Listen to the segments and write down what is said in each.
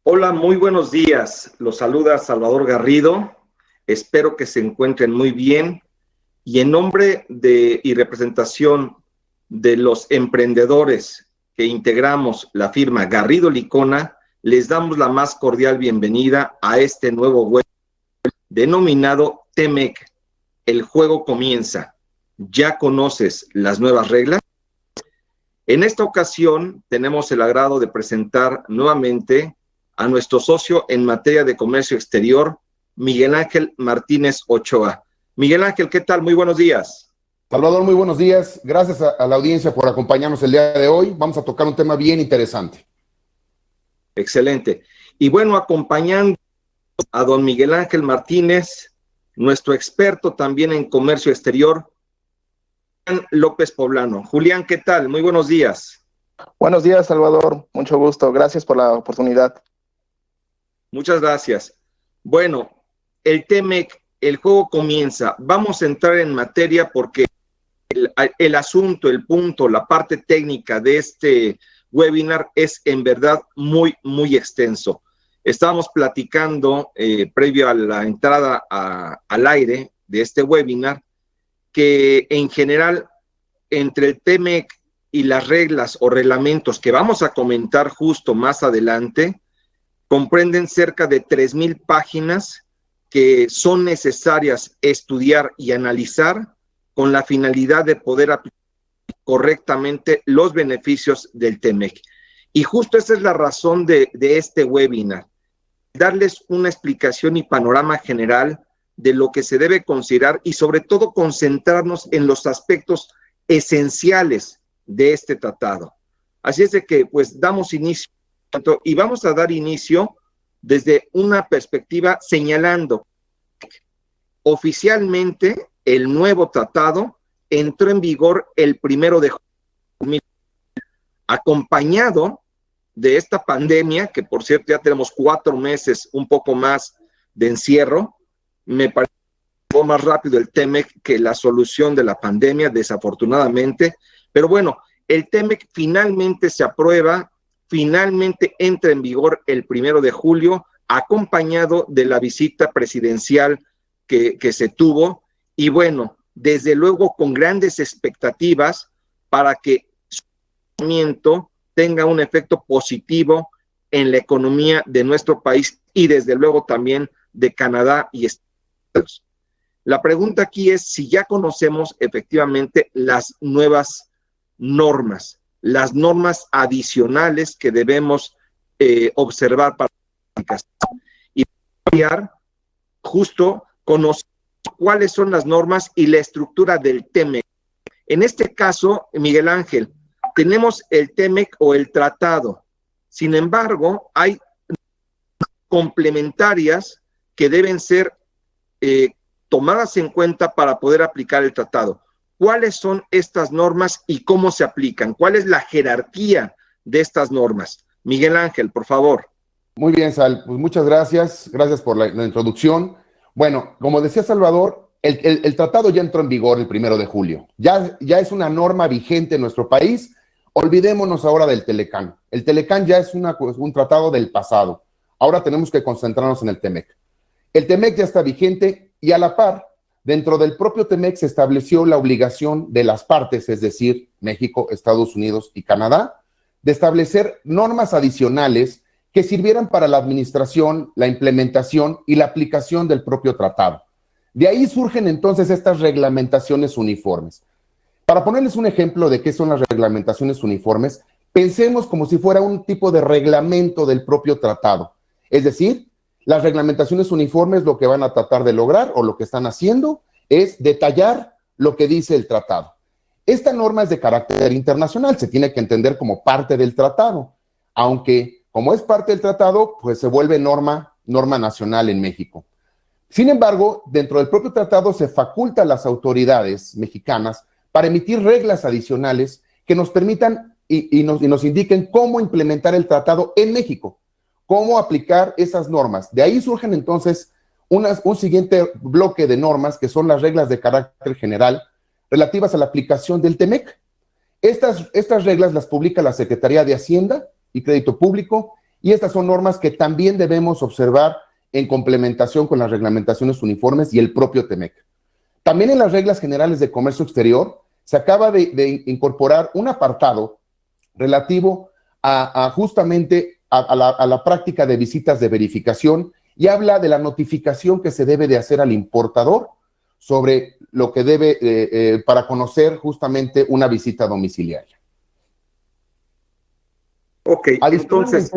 Hola, muy buenos días. Los saluda Salvador Garrido. Espero que se encuentren muy bien. Y en nombre de y representación de los emprendedores que integramos la firma Garrido Licona, les damos la más cordial bienvenida a este nuevo web denominado TEMEC. El juego comienza. ¿Ya conoces las nuevas reglas? En esta ocasión tenemos el agrado de presentar nuevamente a nuestro socio en materia de comercio exterior, Miguel Ángel Martínez Ochoa. Miguel Ángel, ¿qué tal? Muy buenos días. Salvador, muy buenos días. Gracias a la audiencia por acompañarnos el día de hoy. Vamos a tocar un tema bien interesante. Excelente. Y bueno, acompañando a don Miguel Ángel Martínez, nuestro experto también en comercio exterior, Julián López Poblano. Julián, ¿qué tal? Muy buenos días. Buenos días, Salvador. Mucho gusto. Gracias por la oportunidad. Muchas gracias. Bueno, el TEMEC, el juego comienza. Vamos a entrar en materia porque el asunto, el punto, la parte técnica de este webinar es en verdad muy, muy extenso. Estábamos platicando previo a la entrada al aire de este webinar que en general entre el TEMEC y las reglas o reglamentos que vamos a comentar justo más adelante, comprenden cerca de 3,000 páginas que son necesarias estudiar y analizar con la finalidad de poder aplicar correctamente los beneficios del TEMEC. Y justo esa es la razón de este webinar, darles una explicación y panorama general de lo que se debe considerar y sobre todo concentrarnos en los aspectos esenciales de este tratado. Así es de que pues damos inicio y vamos a dar inicio desde una perspectiva señalando oficialmente el nuevo tratado entró en vigor el 1 de junio, acompañado de esta pandemia, que por cierto ya tenemos 4 meses, un poco más de encierro. Me parece más rápido el TEMEC que la solución de la pandemia, desafortunadamente, pero bueno, el TEMEC finalmente se aprueba, finalmente entra en vigor el 1 de julio, acompañado de la visita presidencial que se tuvo, y bueno, desde luego con grandes expectativas para que su lanzamiento tenga un efecto positivo en la economía de nuestro país y desde luego también de Canadá y Estados Unidos. La pregunta aquí es si ya conocemos efectivamente las nuevas normas, las normas adicionales que debemos observar para la aplicación. Y justo conocer cuáles son las normas y la estructura del TEMEC. En este caso, Miguel Ángel, tenemos el TEMEC o el tratado. Sin embargo, hay complementarias que deben ser tomadas en cuenta para poder aplicar el tratado. ¿Cuáles son estas normas y cómo se aplican? ¿Cuál es la jerarquía de estas normas? Miguel Ángel, por favor. Muy bien, Sal. Pues muchas gracias. Gracias por la introducción. Bueno, como decía Salvador, el tratado ya entró en vigor el 1 de julio. Ya es una norma vigente en nuestro país. Olvidémonos ahora del Telecán. El Telecán ya es un tratado del pasado. Ahora tenemos que concentrarnos en el TEMEC. El TEMEC ya está vigente y a la par, dentro del propio TEMEC se estableció la obligación de las partes, es decir, México, Estados Unidos y Canadá, de establecer normas adicionales que sirvieran para la administración, la implementación y la aplicación del propio tratado. De ahí surgen entonces estas reglamentaciones uniformes. Para ponerles un ejemplo de qué son las reglamentaciones uniformes, pensemos como si fuera un tipo de reglamento del propio tratado. Es decir, las reglamentaciones uniformes lo que van a tratar de lograr o lo que están haciendo es detallar lo que dice el tratado. Esta norma es de carácter internacional, se tiene que entender como parte del tratado, aunque como es parte del tratado, pues se vuelve norma nacional en México. Sin embargo, dentro del propio tratado se faculta a las autoridades mexicanas para emitir reglas adicionales que nos permitan y nos indiquen cómo implementar el tratado en México, cómo aplicar esas normas. De ahí surgen entonces un siguiente bloque de normas que son las reglas de carácter general relativas a la aplicación del TEMEC. Estas reglas las publica la Secretaría de Hacienda y Crédito Público y estas son normas que también debemos observar en complementación con las reglamentaciones uniformes y el propio TEMEC. También en las reglas generales de comercio exterior se acaba de incorporar un apartado relativo justamente a la práctica de visitas de verificación y habla de la notificación que se debe de hacer al importador sobre lo que debe para conocer justamente una visita domiciliaria. Ok, entonces...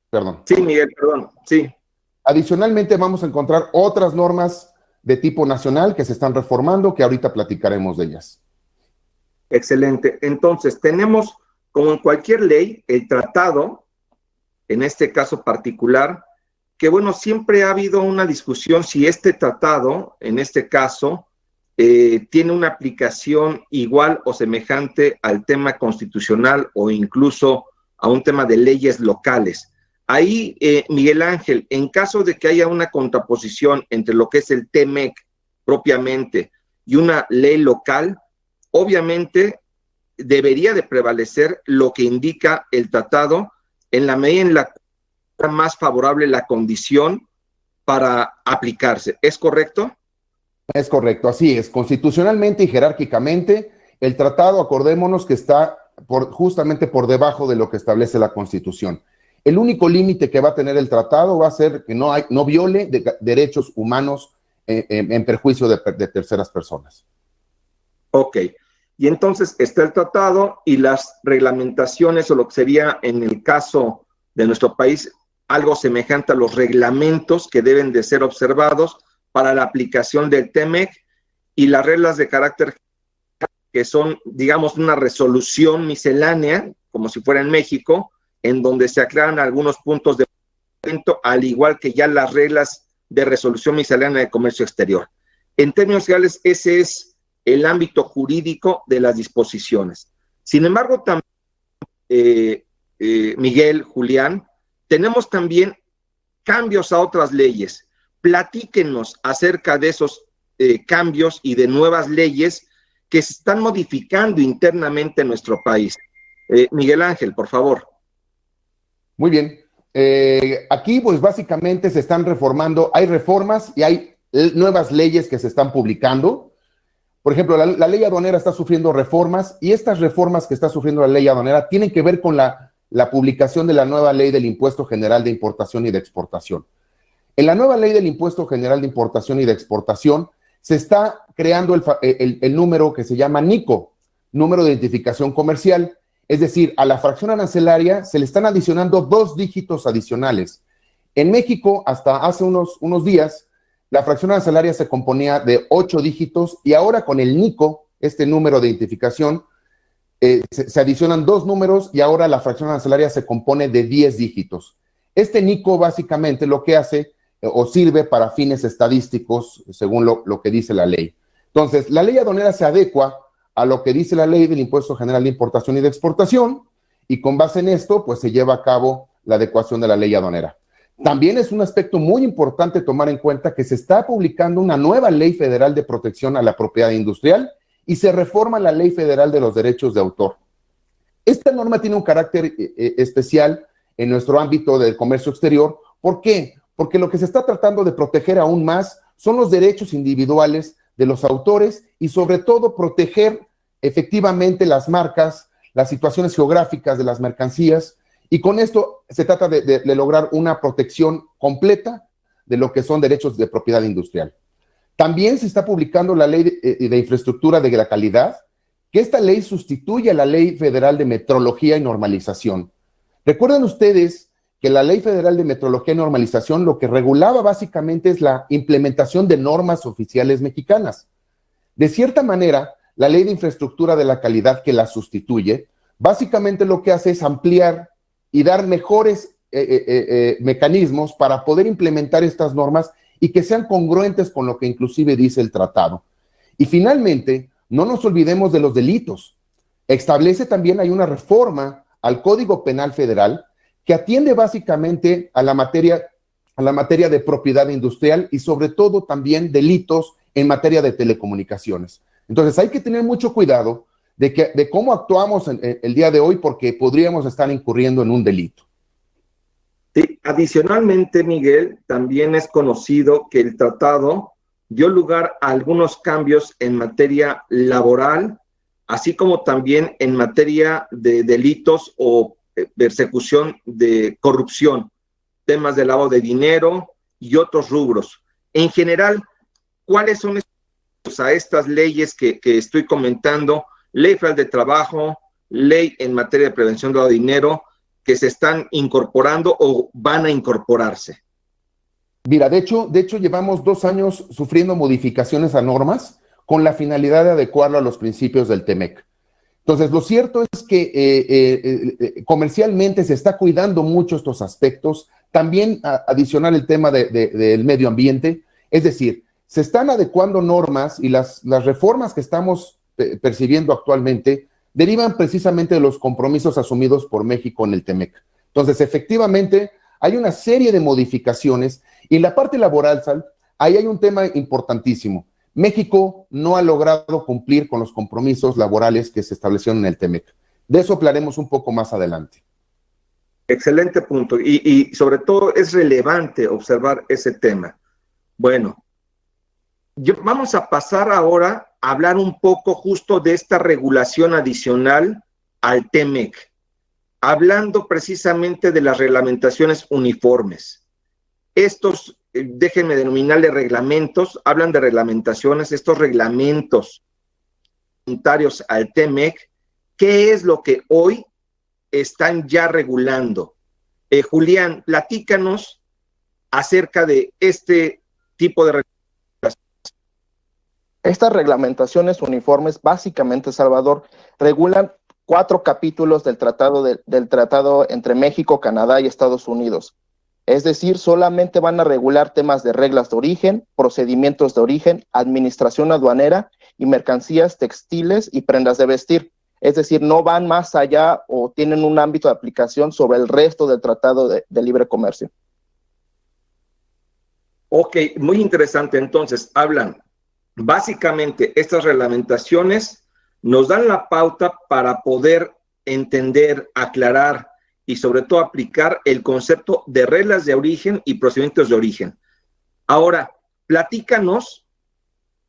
Perdón. Sí, Miguel, perdón, sí. Adicionalmente vamos a encontrar otras normas de tipo nacional que se están reformando, que ahorita platicaremos de ellas. Excelente. Entonces, tenemos, como en cualquier ley, el tratado, en este caso particular, que bueno, siempre ha habido una discusión si este tratado, en este caso, tiene una aplicación igual o semejante al tema constitucional o incluso a un tema de leyes locales. Ahí, Miguel Ángel, en caso de que haya una contraposición entre lo que es el TEMEC propiamente y una ley local, obviamente debería de prevalecer lo que indica el tratado en la medida en la que sea más favorable la condición para aplicarse. ¿Es correcto? Es correcto, así es. Constitucionalmente y jerárquicamente, el tratado, acordémonos que está justamente por debajo de lo que establece la Constitución. El único límite que va a tener el tratado va a ser que no viole derechos humanos en perjuicio de terceras personas. Ok. Y entonces está el tratado y las reglamentaciones o lo que sería en el caso de nuestro país algo semejante a los reglamentos que deben de ser observados para la aplicación del TEMEC y las reglas de carácter que son, digamos, una resolución miscelánea, como si fuera en México, en donde se aclaran algunos puntos de al igual que ya las reglas de resolución miscelánea de comercio exterior. En términos generales, ese es el ámbito jurídico de las disposiciones. Sin embargo, también, Miguel, Julián, tenemos también cambios a otras leyes. Platíquenos acerca de esos cambios y de nuevas leyes que se están modificando internamente en nuestro país. Miguel Ángel, por favor. Muy bien. Aquí, pues básicamente se están reformando, hay reformas y hay nuevas leyes que se están publicando. Por ejemplo, la ley aduanera está sufriendo reformas y estas reformas que está sufriendo la ley aduanera tienen que ver con la publicación de la nueva ley del Impuesto General de Importación y de Exportación. En la nueva ley del Impuesto General de Importación y de Exportación se está creando el número que se llama NICO, número de identificación comercial. Es decir, a la fracción arancelaria se le están adicionando 2 dígitos adicionales. En México, hasta hace unos días, la fracción arancelaria se componía de 8 dígitos y ahora con el NICO, este número de identificación, se adicionan 2 números y ahora la fracción arancelaria se compone de 10 dígitos. Este NICO básicamente lo que hace o sirve para fines estadísticos, según lo que dice la ley. Entonces, la ley aduanera se adecua a lo que dice la ley del Impuesto General de Importación y de Exportación, y con base en esto, pues se lleva a cabo la adecuación de la ley aduanera. También es un aspecto muy importante tomar en cuenta que se está publicando una nueva ley federal de protección a la propiedad industrial y se reforma la ley federal de los derechos de autor. Esta norma tiene un carácter especial en nuestro ámbito del comercio exterior. ¿Por qué? Porque lo que se está tratando de proteger aún más son los derechos individuales de los autores y sobre todo proteger efectivamente las marcas, las situaciones geográficas de las mercancías, y con esto se trata de lograr una protección completa de lo que son derechos de propiedad industrial. También se está publicando la ley de infraestructura de la calidad, que esta ley sustituye a la Ley Federal de Metrología y Normalización. Recuerden ustedes que la Ley Federal de Metrología y Normalización lo que regulaba básicamente es la implementación de normas oficiales mexicanas. De cierta manera, la Ley de Infraestructura de la Calidad que la sustituye, básicamente lo que hace es ampliar y dar mejores mecanismos para poder implementar estas normas y que sean congruentes con lo que inclusive dice el tratado. Y finalmente, no nos olvidemos de los delitos. Establece también, hay una reforma al Código Penal Federal que atiende básicamente a la materia de propiedad industrial y sobre todo también delitos en materia de telecomunicaciones. Entonces hay que tener mucho cuidado de cómo actuamos el día de hoy porque podríamos estar incurriendo en un delito. Sí, adicionalmente, Miguel, también es conocido que el tratado dio lugar a algunos cambios en materia laboral, así como también en materia de delitos o persecución de corrupción, temas de lavado de dinero y otros rubros. En general, ¿cuáles son a estas leyes que estoy comentando? Ley Federal de Trabajo, ley en materia de prevención de lavado de dinero, que se están incorporando o van a incorporarse. Mira, de hecho llevamos 2 años sufriendo modificaciones a normas con la finalidad de adecuarlo a los principios del TEMEC. Entonces, lo cierto es que comercialmente se está cuidando mucho estos aspectos. También adicional el tema del medio ambiente. Es decir, se están adecuando normas y las reformas que estamos percibiendo actualmente derivan precisamente de los compromisos asumidos por México en el TEMEC. Entonces, efectivamente, hay una serie de modificaciones y en la parte laboral, Sal, ahí hay un tema importantísimo. México no ha logrado cumplir con los compromisos laborales que se establecieron en el TEMEC. De eso hablaremos un poco más adelante. Excelente punto. Y sobre todo es relevante observar ese tema. Bueno, vamos a pasar ahora a hablar un poco justo de esta regulación adicional al TEMEC, hablando precisamente de las reglamentaciones uniformes. Estos, déjenme denominarle reglamentos, hablan de reglamentaciones, estos reglamentos voluntarios al TEMEC, ¿qué es lo que hoy están ya regulando? Julián, platícanos acerca de este tipo de reglamentaciones. Estas reglamentaciones uniformes, básicamente, Salvador, regulan 4 capítulos del tratado entre México, Canadá y Estados Unidos. Es decir, solamente van a regular temas de reglas de origen, procedimientos de origen, administración aduanera y mercancías textiles y prendas de vestir. Es decir, no van más allá o tienen un ámbito de aplicación sobre el resto del Tratado de Libre Comercio. Ok, muy interesante. Entonces, hablan, básicamente, estas reglamentaciones nos dan la pauta para poder entender, aclarar y sobre todo aplicar el concepto de reglas de origen y procedimientos de origen. Ahora, platícanos,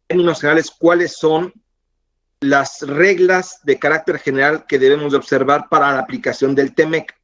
en términos generales, cuáles son las reglas de carácter general que debemos de observar para la aplicación del TEMEC.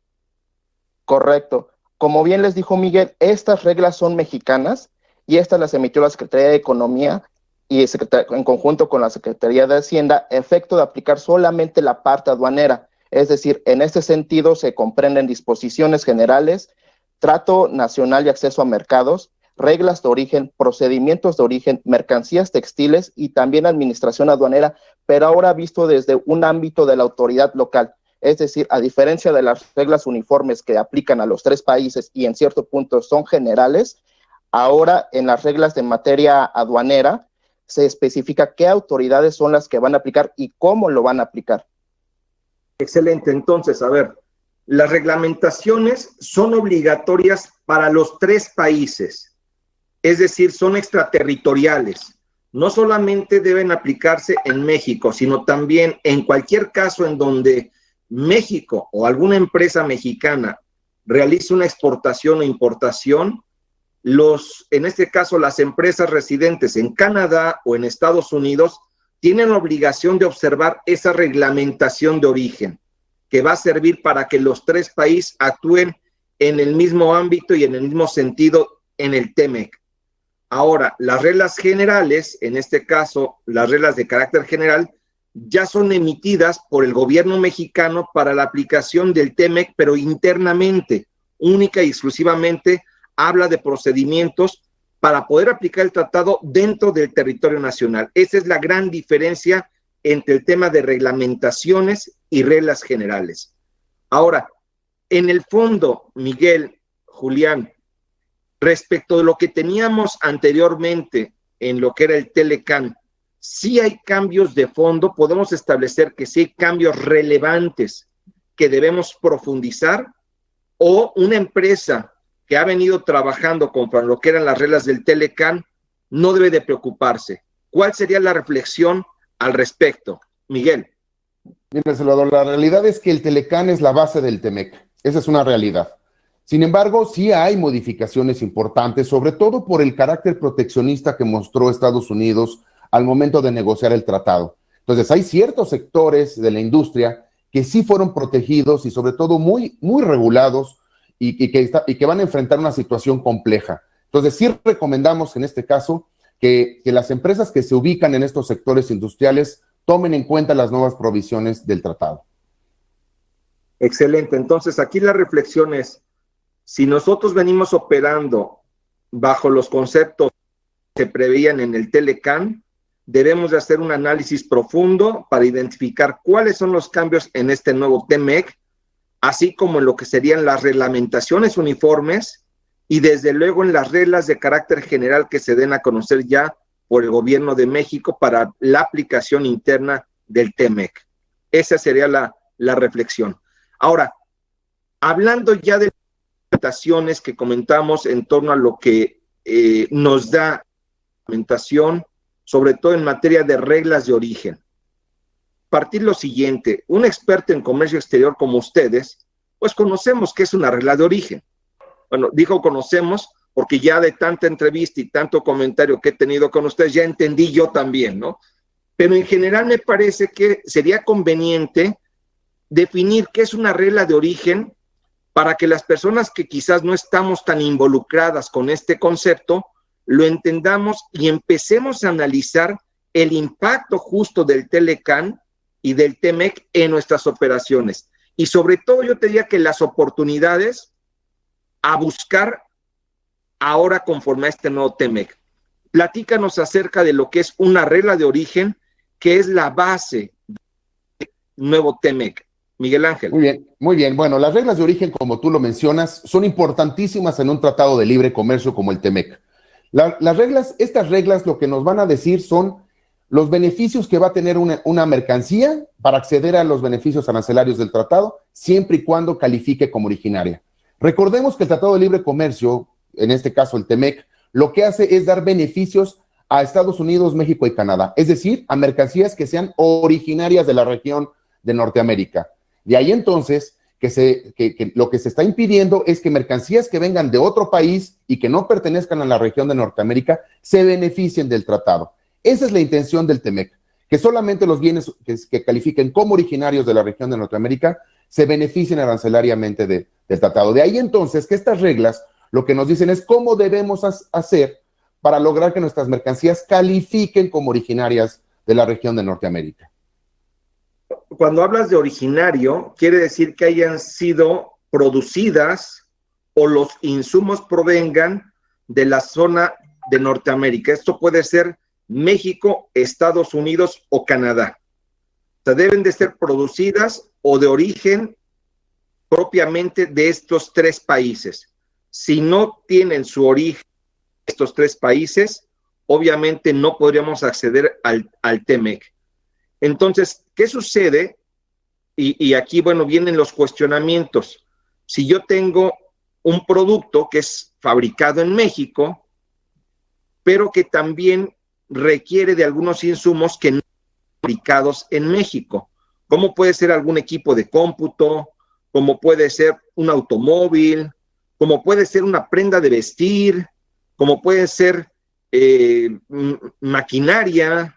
Correcto. Como bien les dijo Miguel, estas reglas son mexicanas y estas las emitió la Secretaría de Economía y en conjunto con la Secretaría de Hacienda, efecto de aplicar solamente la parte aduanera. Es decir, en este sentido se comprenden disposiciones generales, trato nacional y acceso a mercados, reglas de origen, procedimientos de origen, mercancías textiles y también administración aduanera, pero ahora visto desde un ámbito de la autoridad local. Es decir, a diferencia de las reglas uniformes que aplican a los 3 países y en cierto punto son generales, ahora en las reglas de materia aduanera se especifica qué autoridades son las que van a aplicar y cómo lo van a aplicar. Excelente. Entonces, a ver, las reglamentaciones son obligatorias para los 3 países, es decir, son extraterritoriales. No solamente deben aplicarse en México, sino también en cualquier caso en donde México o alguna empresa mexicana realice una exportación o importación, en este caso las empresas residentes en Canadá o en Estados Unidos tienen la obligación de observar esa reglamentación de origen, que va a servir para que los 3 países actúen en el mismo ámbito y en el mismo sentido en el TEMEC. Ahora, las reglas generales, en este caso, las reglas de carácter general, ya son emitidas por el gobierno mexicano para la aplicación del TEMEC, pero internamente, única y exclusivamente, habla de procedimientos para poder aplicar el tratado dentro del territorio nacional. Esa es la gran diferencia entre el tema de reglamentaciones y reglas generales. Ahora, en el fondo, Miguel, Julián, respecto de lo que teníamos anteriormente en lo que era el Telecán, sí hay cambios de fondo, podemos establecer que sí hay cambios relevantes que debemos profundizar, o una empresa que ha venido trabajando con lo que eran las reglas del Telecán no debe de preocuparse. ¿Cuál sería la reflexión al respecto, Miguel? Mira, Salvador, la realidad es que el Telecán es la base del TEMEC. Esa es una realidad. Sin embargo, sí hay modificaciones importantes, sobre todo por el carácter proteccionista que mostró Estados Unidos al momento de negociar el tratado. Entonces, hay ciertos sectores de la industria que sí fueron protegidos y sobre todo muy, muy regulados y que van a enfrentar una situación compleja. Entonces, sí recomendamos en este caso que las empresas que se ubican en estos sectores industriales tomen en cuenta las nuevas provisiones del tratado. Excelente. Entonces, aquí la reflexión es, si nosotros venimos operando bajo los conceptos que se preveían en el Telecán, debemos de hacer un análisis profundo para identificar cuáles son los cambios en este nuevo TEMEC, así como en lo que serían las reglamentaciones uniformes y desde luego en las reglas de carácter general que se den a conocer ya por el gobierno de México para la aplicación interna del TEMEC. Esa sería la reflexión. Ahora, hablando ya de las reglamentaciones que comentamos en torno a lo que nos da la reglamentación, sobre todo en materia de reglas de origen. Partir lo siguiente, un experto en comercio exterior como ustedes, pues conocemos qué es una regla de origen. Bueno, digo conocemos porque ya de tanta entrevista y tanto comentario que he tenido con ustedes, ya entendí yo también, ¿no? Pero en general me parece que sería conveniente definir qué es una regla de origen para que las personas que quizás no estamos tan involucradas con este concepto, lo entendamos y empecemos a analizar el impacto justo del Telecán y del TEMEC en nuestras operaciones. Y sobre todo yo te diría que las oportunidades a buscar ahora conforme a este nuevo TEMEC. Platícanos acerca de lo que es una regla de origen, que es la base del nuevo TEMEC. Miguel Ángel. Muy bien, muy bien. Bueno, las reglas de origen, como tú lo mencionas, son importantísimas en un tratado de libre comercio como el TEMEC. Estas reglas lo que nos van a decir son los beneficios que va a tener una mercancía para acceder a los beneficios arancelarios del tratado, siempre y cuando califique como originaria. Recordemos que el Tratado de Libre Comercio, en este caso el TEMEC, lo que hace es dar beneficios a Estados Unidos, México y Canadá, es decir, a mercancías que sean originarias de la región de Norteamérica. De ahí entonces que lo que se está impidiendo es que mercancías que vengan de otro país y que no pertenezcan a la región de Norteamérica se beneficien del tratado. Esa es la intención del TEMEC, que solamente los bienes que califiquen como originarios de la región de Norteamérica se beneficien arancelariamente del tratado. De ahí entonces que estas reglas lo que nos dicen es cómo debemos hacer para lograr que nuestras mercancías califiquen como originarias de la región de Norteamérica. Cuando hablas de originario, quiere decir que hayan sido producidas o los insumos provengan de la zona de Norteamérica. Esto puede ser México, Estados Unidos o Canadá. O sea, deben de ser producidas o de origen propiamente de estos tres países. Si no tienen su origen en estos tres países, obviamente no podríamos acceder al TEMEC. Entonces, ¿qué sucede? Y aquí, bueno, vienen los cuestionamientos. Si yo tengo un producto que es fabricado en México, pero que también requiere de algunos insumos que no son fabricados en México, como puede ser algún equipo de cómputo, como puede ser un automóvil, como puede ser una prenda de vestir, como puede ser maquinaria,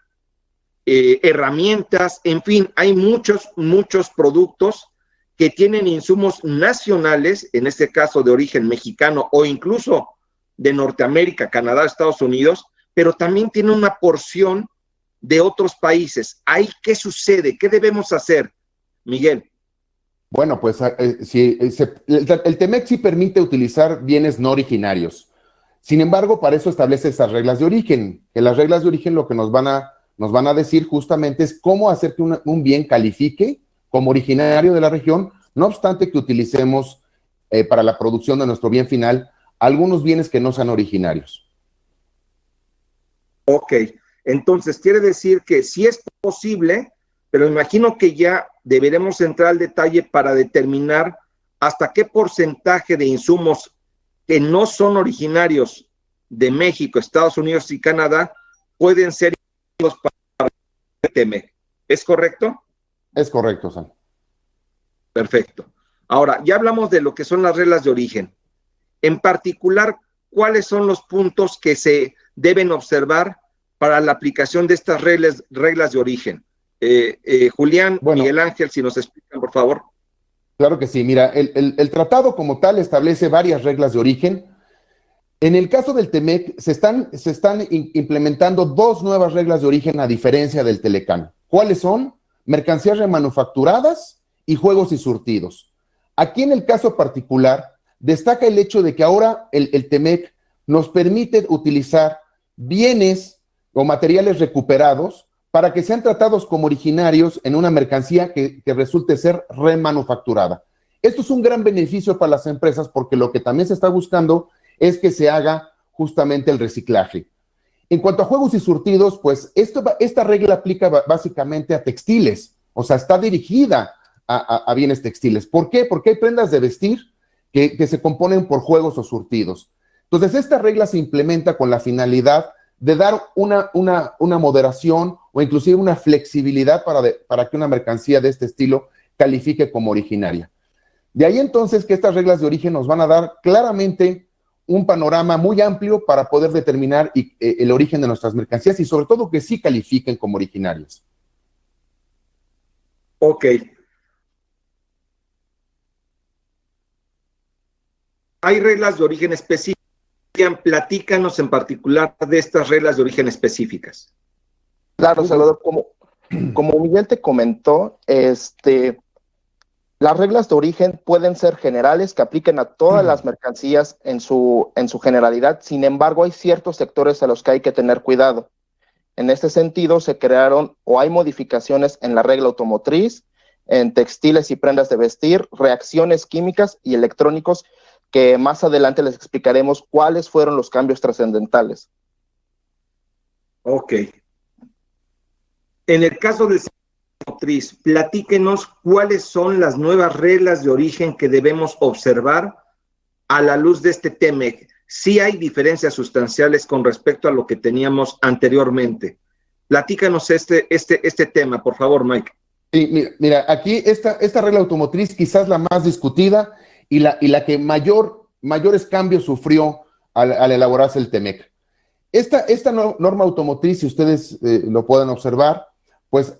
herramientas, en fin, hay muchos productos que tienen insumos nacionales, en este caso de origen mexicano o incluso de Norteamérica, Canadá, Estados Unidos, pero también tiene una porción de otros países. ¿Ahí qué sucede? ¿Qué debemos hacer, Miguel? Bueno, pues el TEMEC sí permite utilizar bienes no originarios. Sin embargo, para eso establece estas reglas de origen, que las reglas de origen lo que nos van a decir justamente es cómo hacer que un bien califique como originario de la región, no obstante que utilicemos para la producción de nuestro bien final algunos bienes que no sean originarios. Ok, entonces quiere decir que sí es posible, pero imagino que ya deberemos entrar al detalle para determinar hasta qué porcentaje de insumos que no son originarios de México, Estados Unidos y Canadá pueden ser para el TEMEC. ¿Es correcto? Es correcto, Sam. Perfecto. Ahora, ya hablamos de lo que son las reglas de origen. En particular, ¿cuáles son los puntos que se deben observar para la aplicación de estas reglas de origen? Julián, Bueno, Miguel Ángel, si nos explican, por favor. claro que sí. Mira, el tratado como tal establece varias reglas de origen. En el caso del TEMEC, se están implementando dos nuevas reglas de origen a diferencia del Telecán. ¿Cuáles son? Mercancías remanufacturadas y juegos y surtidos. Aquí en el caso particular, destaca el hecho de que ahora el TEMEC nos permite utilizar bienes o materiales recuperados para que sean tratados como originarios en una mercancía que resulte ser remanufacturada. Esto es un gran beneficio para las empresas porque lo que también se está buscando es que se haga justamente el reciclaje. En cuanto a juegos y surtidos, pues esta regla aplica básicamente a textiles, o sea, está dirigida a bienes textiles. ¿Por qué? Porque hay prendas de vestir que se componen por juegos o surtidos. Entonces, esta regla se implementa con la finalidad de dar una moderación o inclusive una flexibilidad para que una mercancía de este estilo califique como originaria. De ahí entonces que estas reglas de origen nos van a dar claramente un panorama muy amplio para poder determinar el origen de nuestras mercancías y sobre todo que sí califiquen como originarias. Ok. Hay reglas de origen específicas. Platícanos en particular de estas reglas de origen específicas. Claro, Salvador, como Miguel te comentó, las reglas de origen pueden ser generales que apliquen a todas las mercancías en su generalidad. Sin embargo, hay ciertos sectores a los que hay que tener cuidado. En este sentido, se crearon o hay modificaciones en la regla automotriz, en textiles y prendas de vestir, reacciones químicas y electrónicos, que más adelante les explicaremos cuáles fueron los cambios trascendentales. Ok. En el caso del automotriz, platíquenos cuáles son las nuevas reglas de origen que debemos observar a la luz de este TEMEC. Sí hay diferencias sustanciales con respecto a lo que teníamos anteriormente. Platícanos este tema, por favor, Mike. Sí, mira, aquí esta regla automotriz quizás la más discutida y la que mayores cambios sufrió al elaborarse el TEMEC. Esta norma automotriz, si ustedes lo pueden observar, pues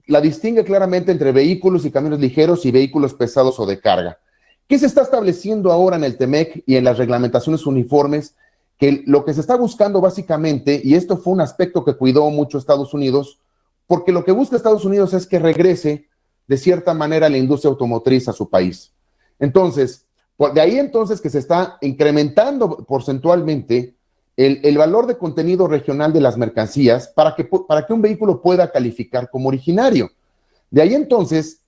la distingue claramente entre vehículos y camiones ligeros y vehículos pesados o de carga. ¿Qué se está estableciendo ahora en el TEMEC y en las reglamentaciones uniformes? Que lo que se está buscando básicamente, y esto fue un aspecto que cuidó mucho Estados Unidos, porque lo que busca Estados Unidos es que regrese de cierta manera la industria automotriz a su país. Entonces, de ahí entonces que se está incrementando porcentualmente el valor de contenido regional de las mercancías para que un vehículo pueda calificar como originario. De ahí entonces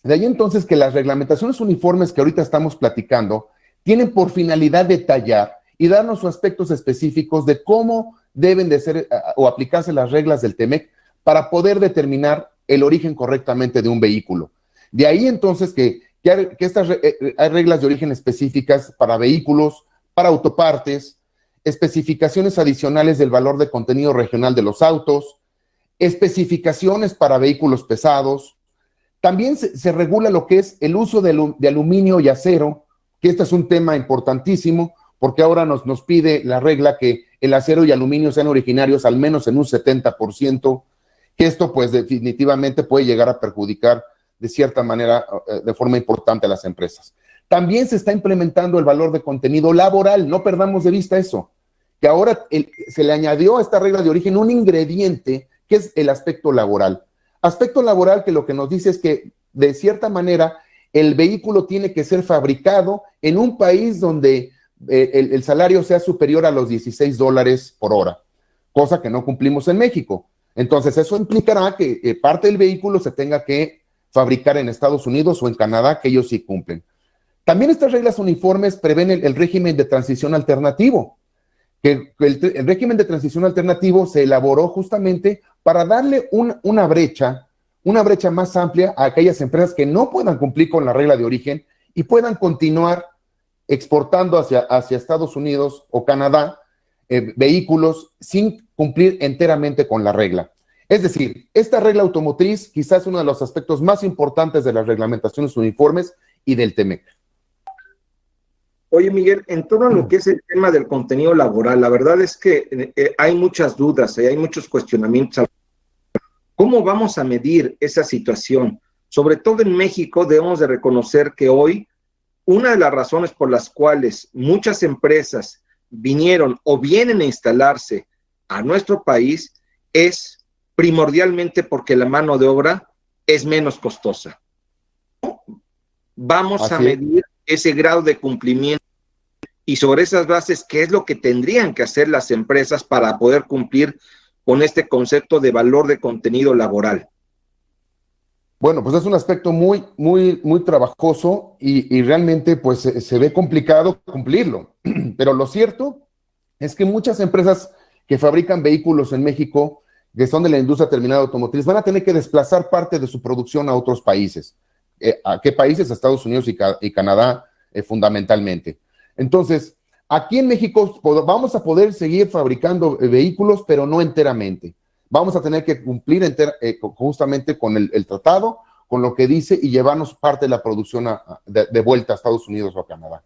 que las reglamentaciones uniformes que ahorita estamos platicando tienen por finalidad detallar y darnos aspectos específicos de cómo deben de ser o aplicarse las reglas del TEMEC para poder determinar el origen correctamente de un vehículo. De ahí entonces que hay reglas de origen específicas para vehículos, para autopartes, especificaciones adicionales del valor de contenido regional de los autos, especificaciones para vehículos pesados. También se regula lo que es el uso de aluminio y acero, que este es un tema importantísimo, porque ahora nos pide la regla que el acero y aluminio sean originarios al menos en un 70%, que esto pues definitivamente puede llegar a perjudicar de cierta manera, de forma importante a las empresas. También se está implementando el valor de contenido laboral, no perdamos de vista eso, que ahora se le añadió a esta regla de origen un ingrediente que es el aspecto laboral. Aspecto laboral que lo que nos dice es que de cierta manera el vehículo tiene que ser fabricado en un país donde el salario sea superior a los $16 por hora, cosa que no cumplimos en México. Entonces eso implicará que parte del vehículo se tenga que fabricar en Estados Unidos o en Canadá, que ellos sí cumplen. También estas reglas uniformes prevén el régimen de transición alternativo, que el régimen de transición alternativo se elaboró justamente para darle una brecha más amplia a aquellas empresas que no puedan cumplir con la regla de origen y puedan continuar exportando hacia Estados Unidos o Canadá vehículos sin cumplir enteramente con la regla. Es decir, esta regla automotriz quizás es uno de los aspectos más importantes de las reglamentaciones uniformes y del TEMEC. Oye, Miguel, en torno a lo que es el tema del contenido laboral, la verdad es que hay muchas dudas, hay muchos cuestionamientos. ¿Cómo vamos a medir esa situación? Sobre todo en México debemos de reconocer que hoy una de las razones por las cuales muchas empresas vinieron o vienen a instalarse a nuestro país es primordialmente porque la mano de obra es menos costosa. Vamos a medir ese grado de cumplimiento y sobre esas bases, ¿qué es lo que tendrían que hacer las empresas para poder cumplir con este concepto de valor de contenido laboral? Bueno, pues es un aspecto muy, muy, muy trabajoso y realmente pues se ve complicado cumplirlo. Pero lo cierto es que muchas empresas que fabrican vehículos en México, que son de la industria terminal automotriz, van a tener que desplazar parte de su producción a otros países. ¿A qué países? A Estados Unidos y Canadá, fundamentalmente. Entonces, aquí en México vamos a poder seguir fabricando vehículos, pero no enteramente. Vamos a tener que cumplir justamente con el tratado, con lo que dice, y llevarnos parte de la producción de vuelta a Estados Unidos o a Canadá.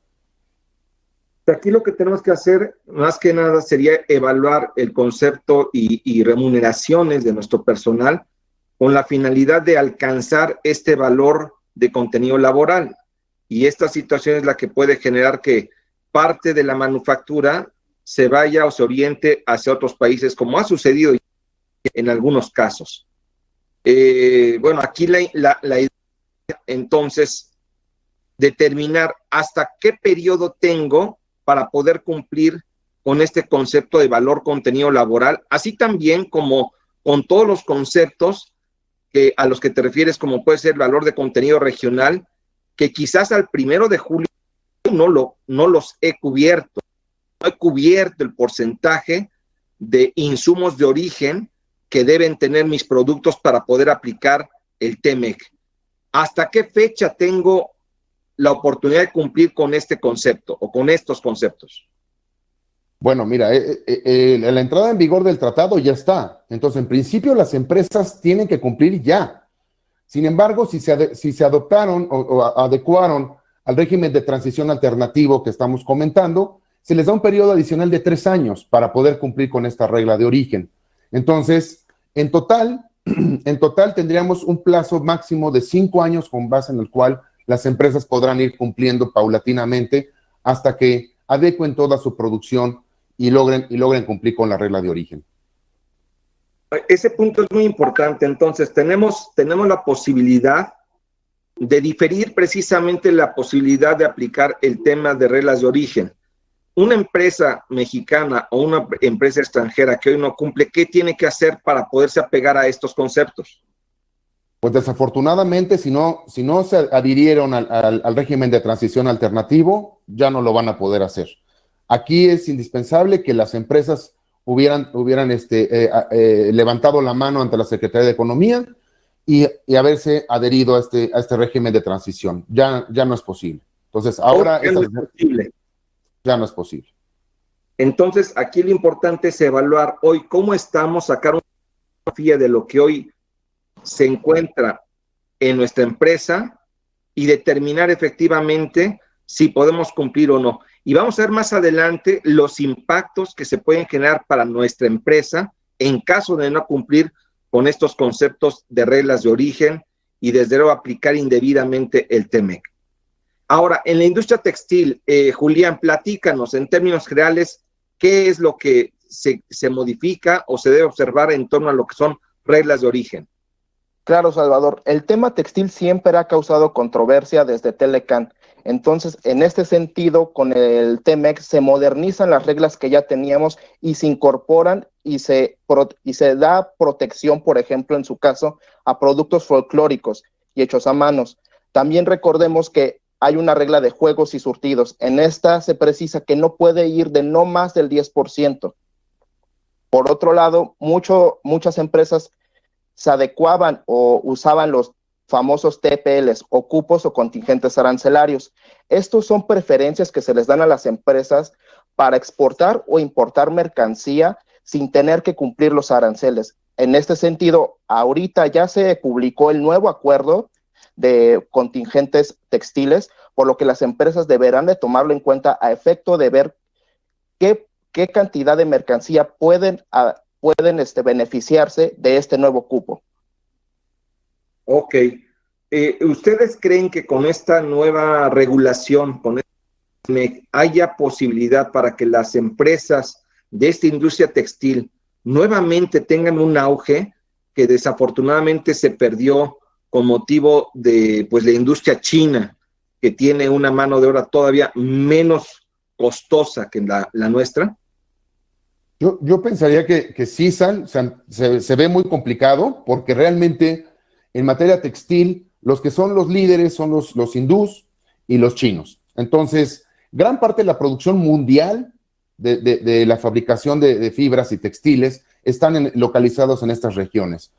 Aquí lo que tenemos que hacer, más que nada, sería evaluar el concepto y remuneraciones de nuestro personal con la finalidad de alcanzar este valor de contenido laboral. Y esta situación es la que puede generar que parte de la manufactura se vaya o se oriente hacia otros países, como ha sucedido en algunos casos. Bueno, aquí la idea, entonces, determinar hasta qué periodo tengo para poder cumplir con este concepto de valor contenido laboral, así también como con todos los conceptos a los que te refieres, como puede ser el valor de contenido regional, que quizás al 1 de julio no los he cubierto. No he cubierto el porcentaje de insumos de origen que deben tener mis productos para poder aplicar el TEMEC. ¿Hasta qué fecha tengo la oportunidad de cumplir con este concepto o con estos conceptos? Bueno, mira, la entrada en vigor del tratado ya está. Entonces, en principio, las empresas tienen que cumplir ya. Sin embargo, si se adoptaron o adecuaron al régimen de transición alternativo que estamos comentando, se les da un periodo adicional de 3 años para poder cumplir con esta regla de origen. Entonces, en total tendríamos un plazo máximo de 5 años con base en el cual las empresas podrán ir cumpliendo paulatinamente hasta que adecuen toda su producción y logren cumplir con la regla de origen. Ese punto es muy importante. Entonces, tenemos la posibilidad de diferir precisamente la posibilidad de aplicar el tema de reglas de origen. Una empresa mexicana o una empresa extranjera que hoy no cumple, ¿qué tiene que hacer para poderse apegar a estos conceptos? Pues desafortunadamente, si no se adhirieron al régimen de transición alternativo, ya no lo van a poder hacer. Aquí es indispensable que las empresas hubieran levantado la mano ante la Secretaría de Economía y haberse adherido a este régimen de transición. Ya no es posible. Entonces, ahora ya no es posible. Ya no es posible. Entonces, aquí lo importante es evaluar hoy cómo estamos, sacar una fotografía de lo que hoy se encuentra en nuestra empresa y determinar efectivamente si podemos cumplir o no. Y vamos a ver más adelante los impactos que se pueden generar para nuestra empresa en caso de no cumplir con estos conceptos de reglas de origen y desde luego aplicar indebidamente el TEMEC. Ahora, en la industria textil, Julián, platícanos en términos generales qué es lo que se modifica o se debe observar en torno a lo que son reglas de origen. Claro, Salvador, el tema textil siempre ha causado controversia desde Telecan. Entonces, en este sentido, con el TEMEC se modernizan las reglas que ya teníamos y se incorporan y se da protección, por ejemplo, en su caso, a productos folclóricos y hechos a manos. También recordemos que hay una regla de juegos y surtidos. En esta se precisa que no puede ir de no más del 10%. Por otro lado, muchas empresas se adecuaban o usaban los famosos TPLs o cupos o contingentes arancelarios. Estos son preferencias que se les dan a las empresas para exportar o importar mercancía sin tener que cumplir los aranceles. En este sentido, ahorita ya se publicó el nuevo acuerdo de contingentes textiles, por lo que las empresas deberán de tomarlo en cuenta a efecto de ver qué cantidad de mercancía pueden beneficiarse de este nuevo cupo. Ok. ¿Ustedes creen que con esta nueva regulación, haya posibilidad para que las empresas de esta industria textil nuevamente tengan un auge que desafortunadamente se perdió con motivo de pues, la industria china, que tiene una mano de obra todavía menos costosa que la nuestra? Yo pensaría que sí, se ve muy complicado, porque realmente en materia textil, los que son los líderes son los hindús y los chinos. Entonces, gran parte de la producción mundial de la fabricación de fibras y textiles están localizados en estas regiones.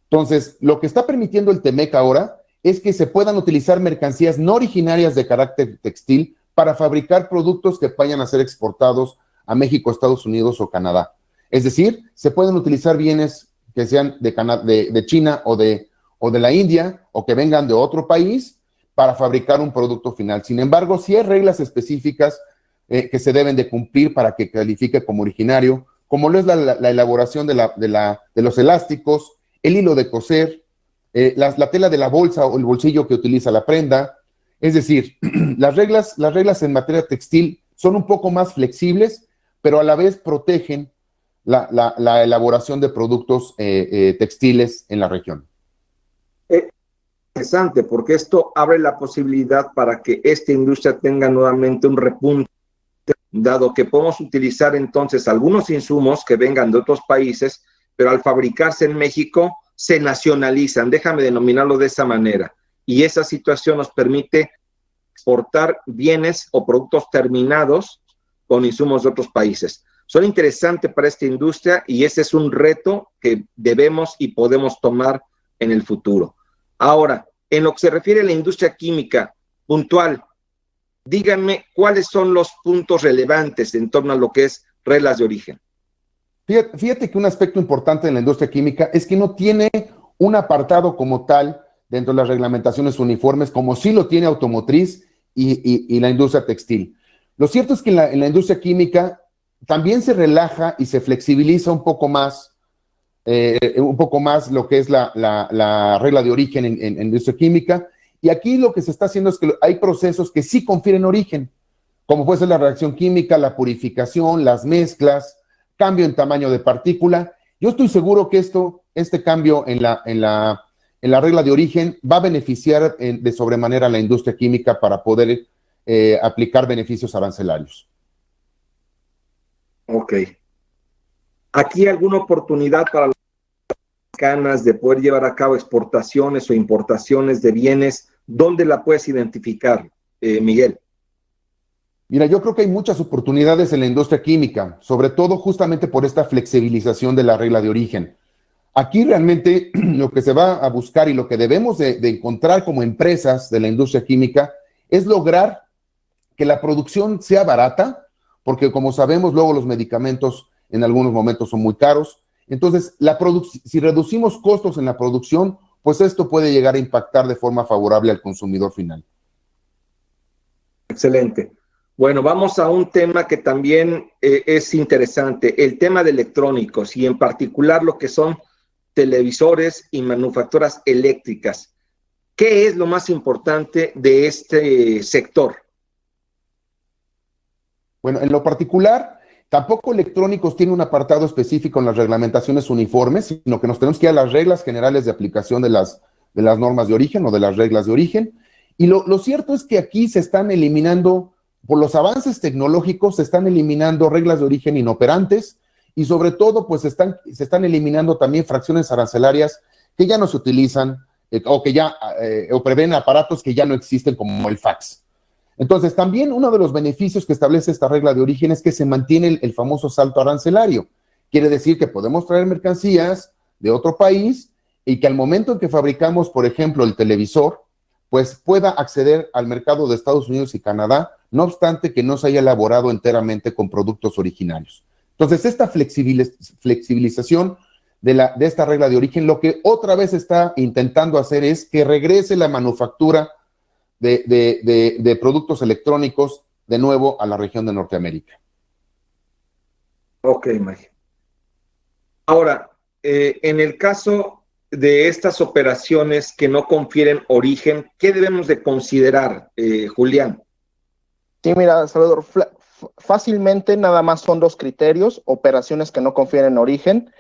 Entonces, lo que está permitiendo el TEMEC ahora es que se puedan utilizar mercancías no originarias de carácter textil para fabricar productos que vayan a ser exportados a México, Estados Unidos o Canadá. Es decir, se pueden utilizar bienes que sean de China o de la India, o que vengan de otro país para fabricar un producto final. Sin embargo, sí hay reglas específicas que se deben de cumplir para que califique como originario, como lo es la elaboración de los elásticos, el hilo de coser, la tela de la bolsa o el bolsillo que utiliza la prenda. Es decir, las reglas en materia textil son un poco más flexibles, pero a la vez protegen la elaboración de productos textiles en la región. Interesante, porque esto abre la posibilidad para que esta industria tenga nuevamente un repunte, dado que podemos utilizar entonces algunos insumos que vengan de otros países, pero al fabricarse en México se nacionalizan, déjame denominarlo de esa manera, y esa situación nos permite exportar bienes o productos terminados con insumos de otros países. Son interesantes para esta industria y ese es un reto que debemos y podemos tomar en el futuro. Ahora, en lo que se refiere a la industria química puntual, díganme cuáles son los puntos relevantes en torno a lo que es reglas de origen. Fíjate que un aspecto importante de la industria química es que no tiene un apartado como tal dentro de las reglamentaciones uniformes, como sí lo tiene automotriz y la industria textil. Lo cierto es que en la industria química también se relaja y se flexibiliza un poco más lo que es la regla de origen en industria química, y aquí lo que se está haciendo es que hay procesos que sí confieren origen, como puede ser la reacción química, la purificación, las mezclas, cambio en tamaño de partícula. Yo estoy seguro que este cambio en la regla de origen va a beneficiar de sobremanera a la industria química para poder aplicar beneficios arancelarios. Ok. ¿Aquí hay alguna oportunidad para las mexicanas de poder llevar a cabo exportaciones o importaciones de bienes? ¿Dónde la puedes identificar, Miguel? Mira, yo creo que hay muchas oportunidades en la industria química, sobre todo justamente por esta flexibilización de la regla de origen. Aquí realmente lo que se va a buscar y lo que debemos de encontrar como empresas de la industria química es lograr que la producción sea barata, porque como sabemos, luego los medicamentos en algunos momentos son muy caros. Entonces, si reducimos costos en la producción, pues esto puede llegar a impactar de forma favorable al consumidor final. Excelente. Bueno, vamos a un tema que también es interesante, el tema de electrónicos y en particular lo que son televisores y manufacturas eléctricas. ¿Qué es lo más importante de este sector? Bueno, en lo particular, tampoco electrónicos tiene un apartado específico en las reglamentaciones uniformes, sino que nos tenemos que ir a las reglas generales de aplicación de las normas de origen o de las reglas de origen. Y lo cierto es que aquí se están eliminando, por los avances tecnológicos, se están eliminando reglas de origen inoperantes y sobre todo, pues se están eliminando también fracciones arancelarias que ya no se utilizan o prevén aparatos que ya no existen, como el fax. Entonces, también uno de los beneficios que establece esta regla de origen es que se mantiene el famoso salto arancelario. Quiere decir que podemos traer mercancías de otro país y que al momento en que fabricamos, por ejemplo, el televisor, pues pueda acceder al mercado de Estados Unidos y Canadá, no obstante que no se haya elaborado enteramente con productos originarios. Entonces, esta flexibilización de esta regla de origen, lo que otra vez está intentando hacer es que regrese la manufactura de productos electrónicos de nuevo a la región de Norteamérica. Ok, Mike. Ahora, en el caso de estas operaciones que no confieren origen, ¿qué debemos de considerar, Julián? Sí, mira, Salvador, fácilmente nada más son dos criterios: operaciones que no confieren origen.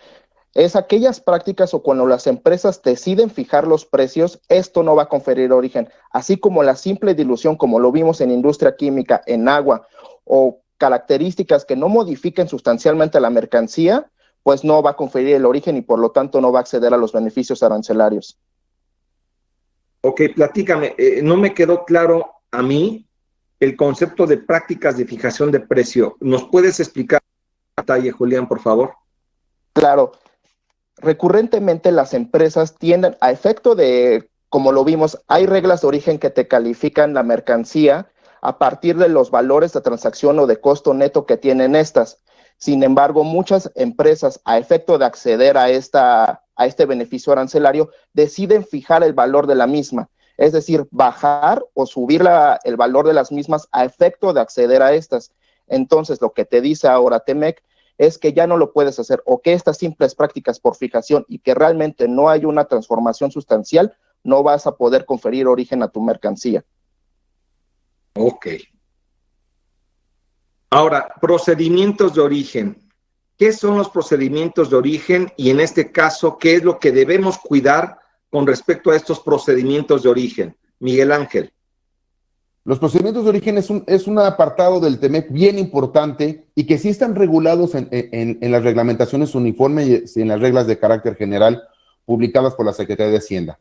Es aquellas prácticas o cuando las empresas deciden fijar los precios, esto no va a conferir origen, así como la simple dilución, como lo vimos en industria química, en agua, o características que no modifiquen sustancialmente la mercancía, pues no va a conferir el origen y por lo tanto no va a acceder a los beneficios arancelarios. Ok, platícame, no me quedó claro a mí el concepto de prácticas de fijación de precio. ¿Nos puedes explicar en detalle, Julián, por favor? Claro. Recurrentemente las empresas tienden, a efecto de, como lo vimos, hay reglas de origen que te califican la mercancía a partir de los valores de transacción o de costo neto que tienen estas. Sin embargo, muchas empresas, a efecto de acceder a este beneficio arancelario, deciden fijar el valor de la misma, es decir, bajar o subir el valor de las mismas a efecto de acceder a estas. Entonces, lo que te dice ahora TEMEC es que ya no lo puedes hacer, o que estas simples prácticas por fijación y que realmente no hay una transformación sustancial, no vas a poder conferir origen a tu mercancía. Ok. Ahora, procedimientos de origen. ¿Qué son los procedimientos de origen? Y en este caso, ¿qué es lo que debemos cuidar con respecto a estos procedimientos de origen? Miguel Ángel. Los procedimientos de origen es un apartado del TEMEC bien importante y que sí están regulados en las reglamentaciones uniformes y en las reglas de carácter general publicadas por la Secretaría de Hacienda.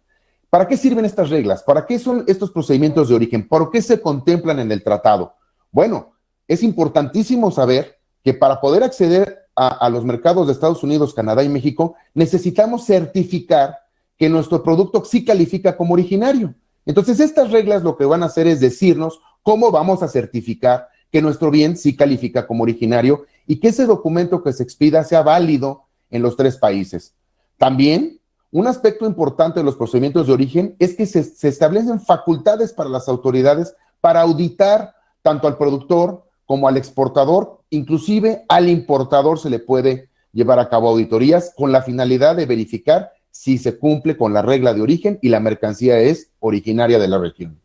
¿Para qué sirven estas reglas? ¿Para qué son estos procedimientos de origen? ¿Por qué se contemplan en el tratado? Bueno, es importantísimo saber que para poder acceder a los mercados de Estados Unidos, Canadá y México, necesitamos certificar que nuestro producto sí califica como originario. Entonces, estas reglas lo que van a hacer es decirnos cómo vamos a certificar que nuestro bien sí califica como originario y que ese documento que se expida sea válido en los tres países. También, un aspecto importante de los procedimientos de origen es que se establecen facultades para las autoridades para auditar tanto al productor como al exportador, inclusive al importador se le puede llevar a cabo auditorías con la finalidad de verificar si se cumple con la regla de origen y la mercancía es originaria de la región.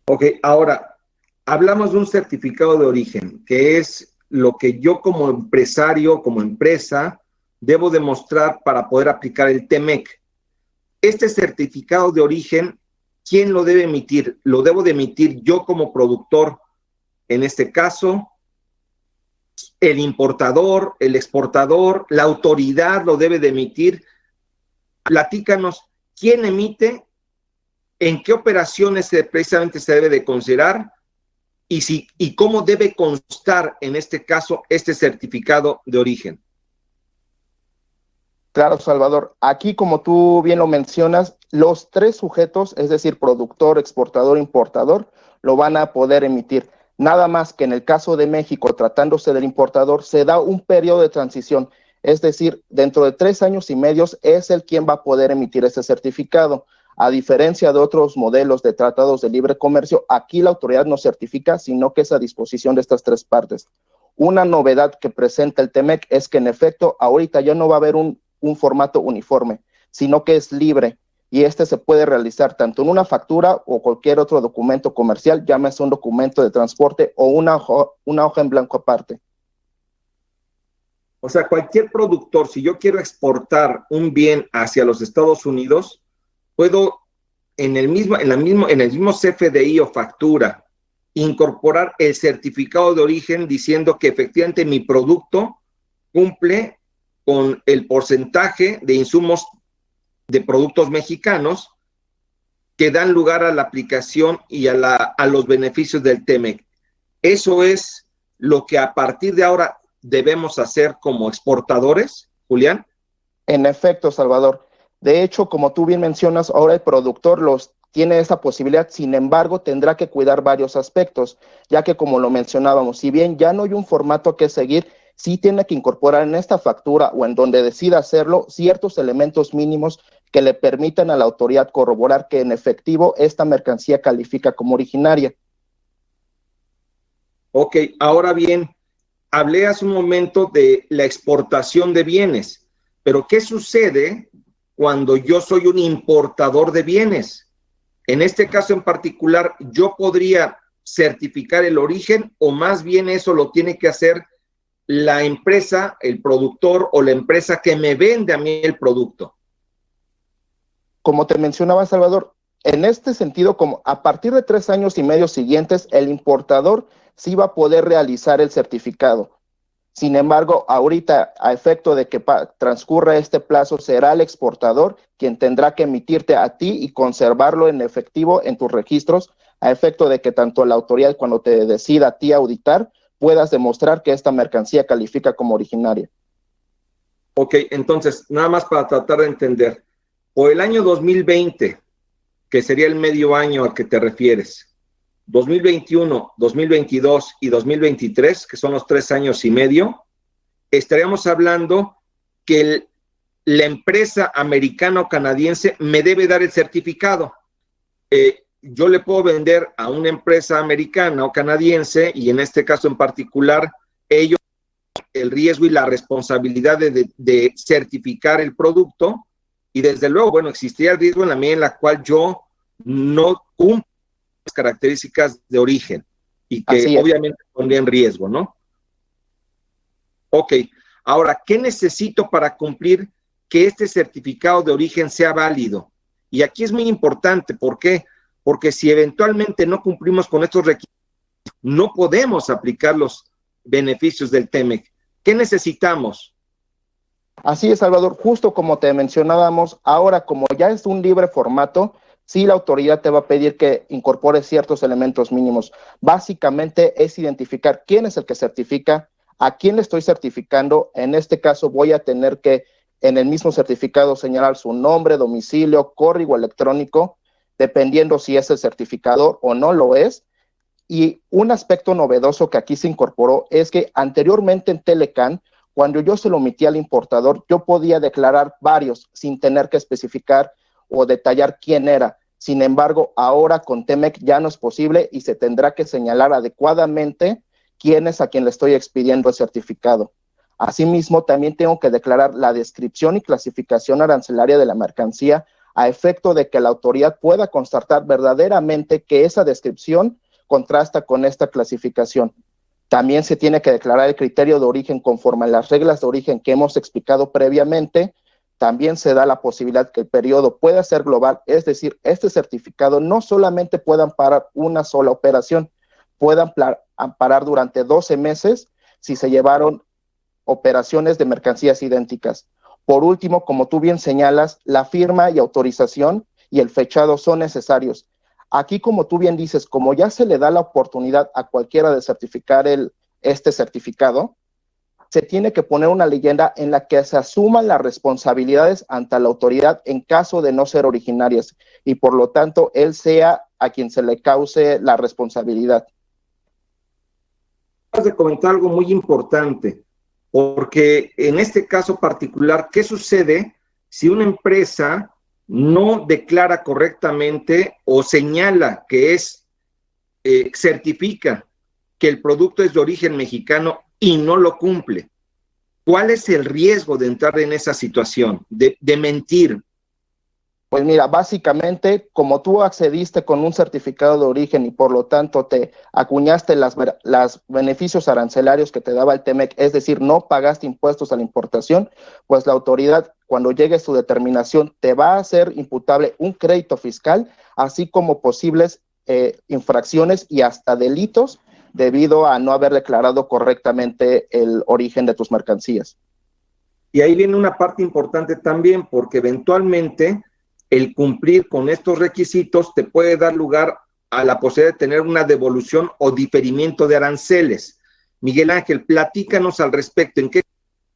Ok, ahora, hablamos de un certificado de origen, que es lo que yo como empresario, como empresa, debo demostrar para poder aplicar el TEMEC. Este certificado de origen, ¿quién lo debe emitir? ¿Lo debo de emitir yo como productor? En este caso, el importador, el exportador, la autoridad lo debe de emitir. Platícanos, ¿quién emite? ¿En qué operaciones precisamente se debe de considerar? Y cómo debe constar, en este caso, este certificado de origen. Claro, Salvador. Aquí, como tú bien lo mencionas, los tres sujetos, es decir, productor, exportador, importador, lo van a poder emitir. Nada más que en el caso de México, tratándose del importador, se da un periodo de transición. Es decir, dentro de 3 años y medio es el quien va a poder emitir ese certificado. A diferencia de otros modelos de tratados de libre comercio, aquí la autoridad no certifica, sino que es a disposición de estas tres partes. Una novedad que presenta el TEMEC es que en efecto ahorita ya no va a haber un formato uniforme, sino que es libre y este se puede realizar tanto en una factura o cualquier otro documento comercial, llámese un documento de transporte o una hoja en blanco aparte. O sea, cualquier productor, si yo quiero exportar un bien hacia los Estados Unidos, puedo en el mismo CFDI o factura incorporar el certificado de origen diciendo que efectivamente mi producto cumple con el porcentaje de insumos de productos mexicanos que dan lugar a la aplicación y a los beneficios del TEMEC. Eso es lo que a partir de ahora debemos hacer como exportadores, Julián. En efecto, Salvador. De hecho, como tú bien mencionas, ahora el productor tiene esa posibilidad, sin embargo, tendrá que cuidar varios aspectos, ya que como lo mencionábamos, si bien ya no hay un formato que seguir, sí tiene que incorporar en esta factura o en donde decida hacerlo ciertos elementos mínimos que le permitan a la autoridad corroborar que en efectivo esta mercancía califica como originaria. Ok, ahora bien, hablé hace un momento de la exportación de bienes, pero ¿qué sucede cuando yo soy un importador de bienes? En este caso en particular, ¿yo podría certificar el origen o más bien eso lo tiene que hacer la empresa, el productor o la empresa que me vende a mí el producto? Como te mencionaba, Salvador, en este sentido, como a partir de 3 años y medio siguientes, el importador sí va a poder realizar el certificado. Sin embargo, ahorita, a efecto de que transcurra este plazo, será el exportador quien tendrá que emitirte a ti y conservarlo en efectivo en tus registros, a efecto de que tanto la autoridad, cuando te decida a ti auditar, puedas demostrar que esta mercancía califica como originaria. Ok, entonces, nada más para tratar de entender. Por el año 2020, que sería el medio año al que te refieres, 2021, 2022 y 2023, que son los 3 años y medio, estaríamos hablando que la empresa americana o canadiense me debe dar el certificado. Yo le puedo vender a una empresa americana o canadiense, y en este caso en particular, ellos el riesgo y la responsabilidad de certificar el producto, y desde luego, bueno, existía el riesgo en la medida en la cual yo no cumplo las características de origen y que obviamente pondría en riesgo, ¿no? Ok, ahora, ¿qué necesito para cumplir que este certificado de origen sea válido? Y aquí es muy importante, ¿por qué? Porque si eventualmente no cumplimos con estos requisitos, no podemos aplicar los beneficios del TEMEC. ¿Qué necesitamos? Así es, Salvador, justo como te mencionábamos, ahora como ya es un libre formato, sí la autoridad te va a pedir que incorpores ciertos elementos mínimos. Básicamente es identificar quién es el que certifica, a quién le estoy certificando. En este caso voy a tener que en el mismo certificado señalar su nombre, domicilio, correo electrónico, dependiendo si es el certificador o no lo es. Y un aspecto novedoso que aquí se incorporó es que anteriormente en Telecan, cuando yo se lo omitía al importador, yo podía declarar varios sin tener que especificar o detallar quién era. Sin embargo, ahora con TEMEC ya no es posible y se tendrá que señalar adecuadamente quién es a quien le estoy expidiendo el certificado. Asimismo, también tengo que declarar la descripción y clasificación arancelaria de la mercancía a efecto de que la autoridad pueda constatar verdaderamente que esa descripción contrasta con esta clasificación. También se tiene que declarar el criterio de origen conforme a las reglas de origen que hemos explicado previamente. También se da la posibilidad que el periodo pueda ser global, es decir, este certificado no solamente pueda amparar una sola operación, pueda amparar durante 12 meses si se llevaron operaciones de mercancías idénticas. Por último, como tú bien señalas, la firma y autorización y el fechado son necesarios. Aquí, como tú bien dices, como ya se le da la oportunidad a cualquiera de certificar este certificado, se tiene que poner una leyenda en la que se asuman las responsabilidades ante la autoridad en caso de no ser originarias y por lo tanto él sea a quien se le cause la responsabilidad. Acabas de comentar algo muy importante, porque en este caso particular, ¿qué sucede si una empresa no declara correctamente o señala que certifica que el producto es de origen mexicano y no lo cumple? ¿Cuál es el riesgo de entrar en esa situación, de mentir? Pues mira, básicamente, como tú accediste con un certificado de origen y por lo tanto te acuñaste los beneficios arancelarios que te daba el TEMEC, es decir, no pagaste impuestos a la importación, pues la autoridad, cuando llegue su determinación, te va a hacer imputable un crédito fiscal, así como posibles infracciones y hasta delitos debido a no haber declarado correctamente el origen de tus mercancías. Y ahí viene una parte importante también, porque eventualmente el cumplir con estos requisitos te puede dar lugar a la posibilidad de tener una devolución o diferimiento de aranceles. Miguel Ángel, platícanos al respecto, ¿en qué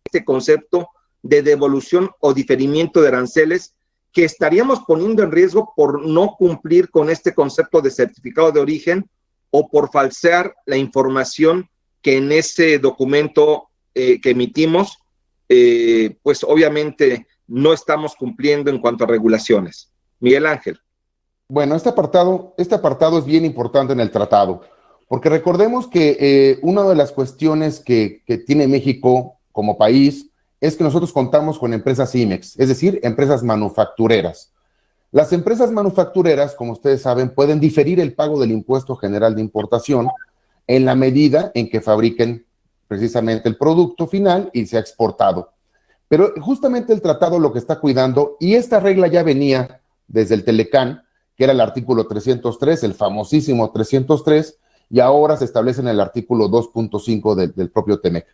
este concepto de devolución o diferimiento de aranceles que estaríamos poniendo en riesgo por no cumplir con este concepto de certificado de origen o por falsear la información que en ese documento que emitimos, pues obviamente no estamos cumpliendo en cuanto a regulaciones. Miguel Ángel. Bueno, este apartado es bien importante en el tratado, porque recordemos que una de las cuestiones que tiene México como país es que nosotros contamos con empresas IMEX, es decir, empresas manufactureras. Las empresas manufactureras, como ustedes saben, pueden diferir el pago del impuesto general de importación en la medida en que fabriquen precisamente el producto final y sea exportado. Pero justamente el tratado lo que está cuidando, y esta regla ya venía desde el Telecán, que era el artículo 303, el famosísimo 303, y ahora se establece en el artículo 2.5 del propio TEMEC.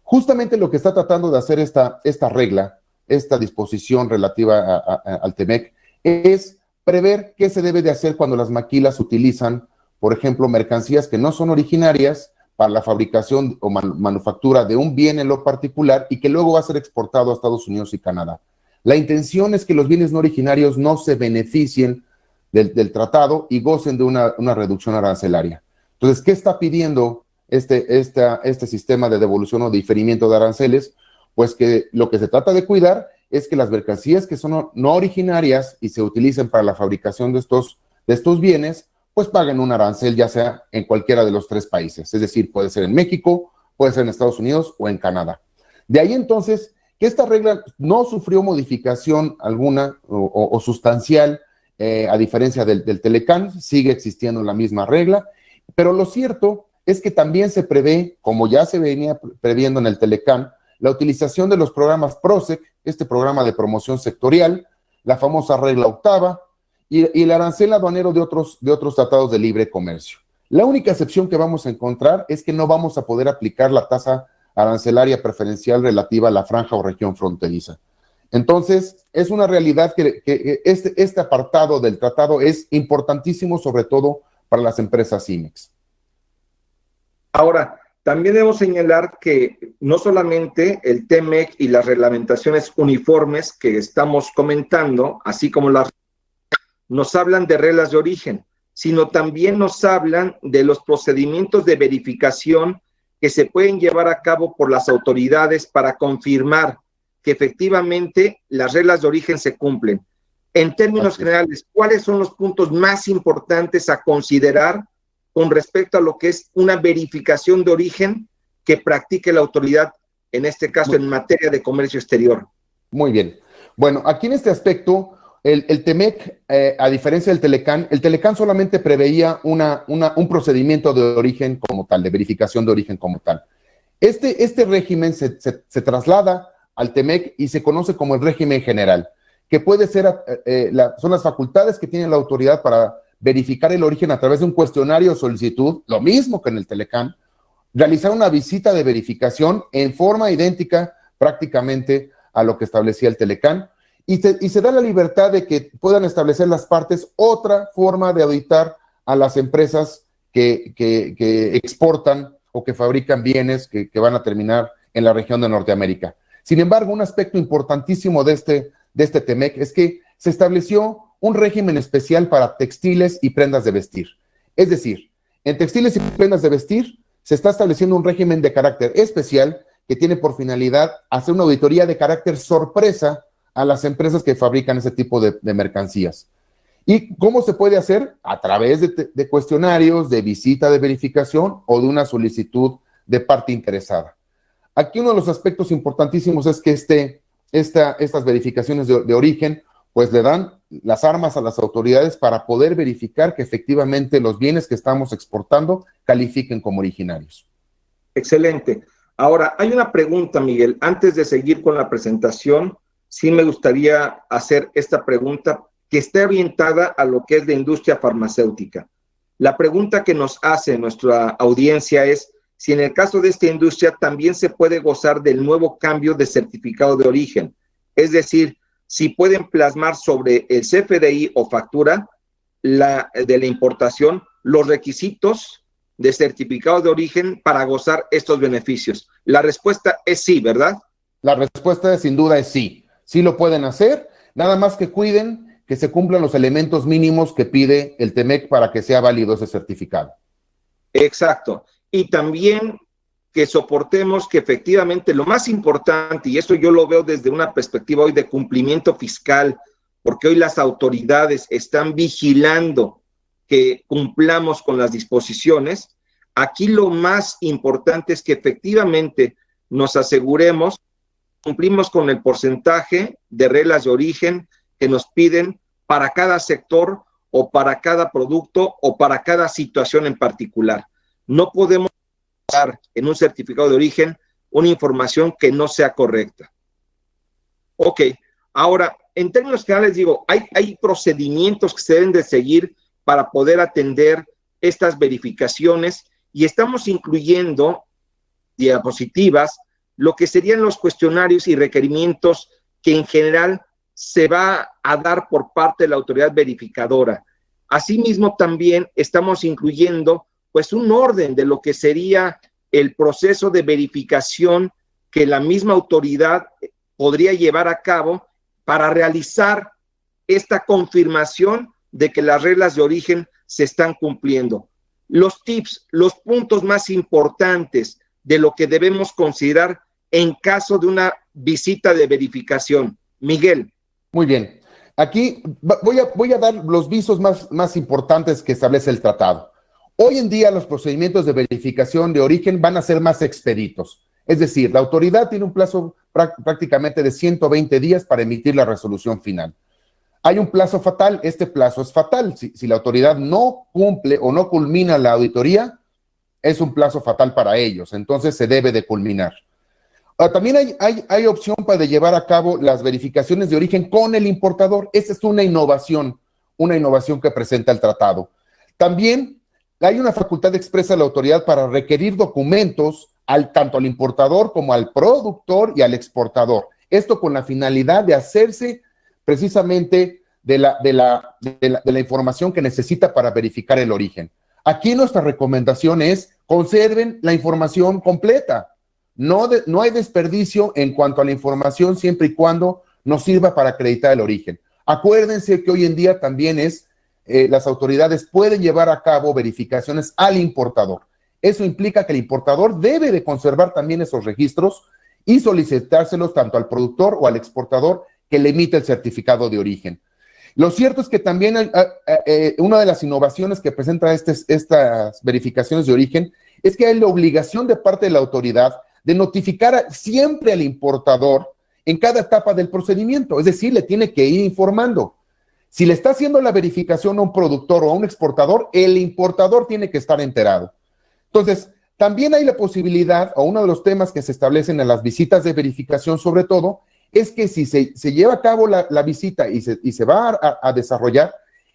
Justamente lo que está tratando de hacer esta regla, esta disposición relativa al TEMEC, es prever qué se debe de hacer cuando las maquilas utilizan, por ejemplo, mercancías que no son originarias para la fabricación o manufactura de un bien en lo particular y que luego va a ser exportado a Estados Unidos y Canadá. La intención es que los bienes no originarios no se beneficien del tratado y gocen de una reducción arancelaria. Entonces, ¿qué está pidiendo este sistema de devolución o diferimiento de aranceles? Pues que lo que se trata de cuidar es que las mercancías que son no originarias y se utilicen para la fabricación de estos bienes, pues paguen un arancel ya sea en cualquiera de los tres países. Es decir, puede ser en México, puede ser en Estados Unidos o en Canadá. De ahí entonces que esta regla no sufrió modificación alguna o sustancial, a diferencia del Telecán, sigue existiendo la misma regla, pero lo cierto es que también se prevé, como ya se venía previendo en el Telecán, la utilización de los programas PROSEC, este programa de promoción sectorial, la famosa regla octava, y el arancel aduanero de otros tratados de libre comercio. La única excepción que vamos a encontrar es que no vamos a poder aplicar la tasa arancelaria preferencial relativa a la franja o región fronteriza. Entonces, es una realidad que este apartado del tratado es importantísimo, sobre todo para las empresas IMEX. Ahora, también debemos señalar que no solamente el TEMEC y las reglamentaciones uniformes que estamos comentando, así como nos hablan de reglas de origen, sino también nos hablan de los procedimientos de verificación que se pueden llevar a cabo por las autoridades para confirmar que efectivamente las reglas de origen se cumplen. En términos generales, ¿cuáles son los puntos más importantes a considerar con respecto a lo que es una verificación de origen que practique la autoridad, en este caso en materia de comercio exterior? Muy bien. Bueno, aquí en este aspecto, el TEMEC, a diferencia del Telecán, el Telecán solamente preveía un procedimiento de origen como tal, de verificación de origen como tal. Este régimen se traslada al TEMEC y se conoce como el régimen general, que puede ser, son las facultades que tiene la autoridad para verificar el origen a través de un cuestionario o solicitud, lo mismo que en el Telecán, realizar una visita de verificación en forma idéntica prácticamente a lo que establecía el Telecán, y se da la libertad de que puedan establecer las partes otra forma de auditar a las empresas que exportan o que fabrican bienes que van a terminar en la región de Norteamérica. Sin embargo, un aspecto importantísimo de este TEMEC es que se estableció un régimen especial para textiles y prendas de vestir. Es decir, en textiles y prendas de vestir se está estableciendo un régimen de carácter especial que tiene por finalidad hacer una auditoría de carácter sorpresa a las empresas que fabrican ese tipo de mercancías. ¿Y cómo se puede hacer? A través de cuestionarios, de visita de verificación o de una solicitud de parte interesada. Aquí uno de los aspectos importantísimos es que estas verificaciones de origen pues le dan las armas a las autoridades para poder verificar que efectivamente los bienes que estamos exportando califiquen como originarios. Excelente. Ahora, hay una pregunta, Miguel. Antes de seguir con la presentación, sí me gustaría hacer esta pregunta que esté orientada a lo que es la industria farmacéutica. La pregunta que nos hace nuestra audiencia es si en el caso de esta industria también se puede gozar del nuevo cambio de certificado de origen. Es decir, si pueden plasmar sobre el CFDI o factura de la importación los requisitos de certificado de origen para gozar estos beneficios. La respuesta es sí, ¿verdad? La respuesta sin duda es sí. Sí lo pueden hacer, nada más que cuiden que se cumplan los elementos mínimos que pide el TEMEC para que sea válido ese certificado. Exacto. Y también que soportemos que efectivamente lo más importante, y eso yo lo veo desde una perspectiva hoy de cumplimiento fiscal, porque hoy las autoridades están vigilando que cumplamos con las disposiciones. Aquí lo más importante es que efectivamente nos aseguremos, cumplimos con el porcentaje de reglas de origen que nos piden para cada sector o para cada producto o para cada situación en particular. No podemos dar en un certificado de origen una información que no sea correcta. Ok, ahora, en términos generales digo, hay procedimientos que se deben de seguir para poder atender estas verificaciones y estamos incluyendo diapositivas lo que serían los cuestionarios y requerimientos que en general se va a dar por parte de la autoridad verificadora. Asimismo, también estamos incluyendo pues un orden de lo que sería el proceso de verificación que la misma autoridad podría llevar a cabo para realizar esta confirmación de que las reglas de origen se están cumpliendo. Los tips, los puntos más importantes de lo que debemos considerar en caso de una visita de verificación. Miguel. Muy bien. Aquí voy a dar los visos más importantes que establece el tratado. Hoy en día los procedimientos de verificación de origen van a ser más expeditos. Es decir, la autoridad tiene un plazo prácticamente de 120 días para emitir la resolución final. Hay un plazo fatal, este plazo es fatal. Si la autoridad no cumple o no culmina la auditoría, es un plazo fatal para ellos, entonces se debe de culminar. También hay opción para llevar a cabo las verificaciones de origen con el importador. Esta es una innovación que presenta el tratado. También hay una facultad expresa de la autoridad para requerir documentos tanto al importador como al productor y al exportador. Esto con la finalidad de hacerse precisamente de la información que necesita para verificar el origen. Aquí nuestra recomendación es conserven la información completa. No hay desperdicio en cuanto a la información siempre y cuando nos sirva para acreditar el origen. Acuérdense que hoy en día también las autoridades pueden llevar a cabo verificaciones al importador. Eso implica que el importador debe de conservar también esos registros y solicitárselos tanto al productor o al exportador que le emite el certificado de origen. Lo cierto es que también una de las innovaciones que presenta estas verificaciones de origen es que hay la obligación de parte de la autoridad de notificar siempre al importador en cada etapa del procedimiento, es decir, le tiene que ir informando. Si le está haciendo la verificación a un productor o a un exportador, el importador tiene que estar enterado. Entonces, también hay la posibilidad, o uno de los temas que se establecen en las visitas de verificación sobre todo, es que si se lleva a cabo la visita y se va a desarrollar,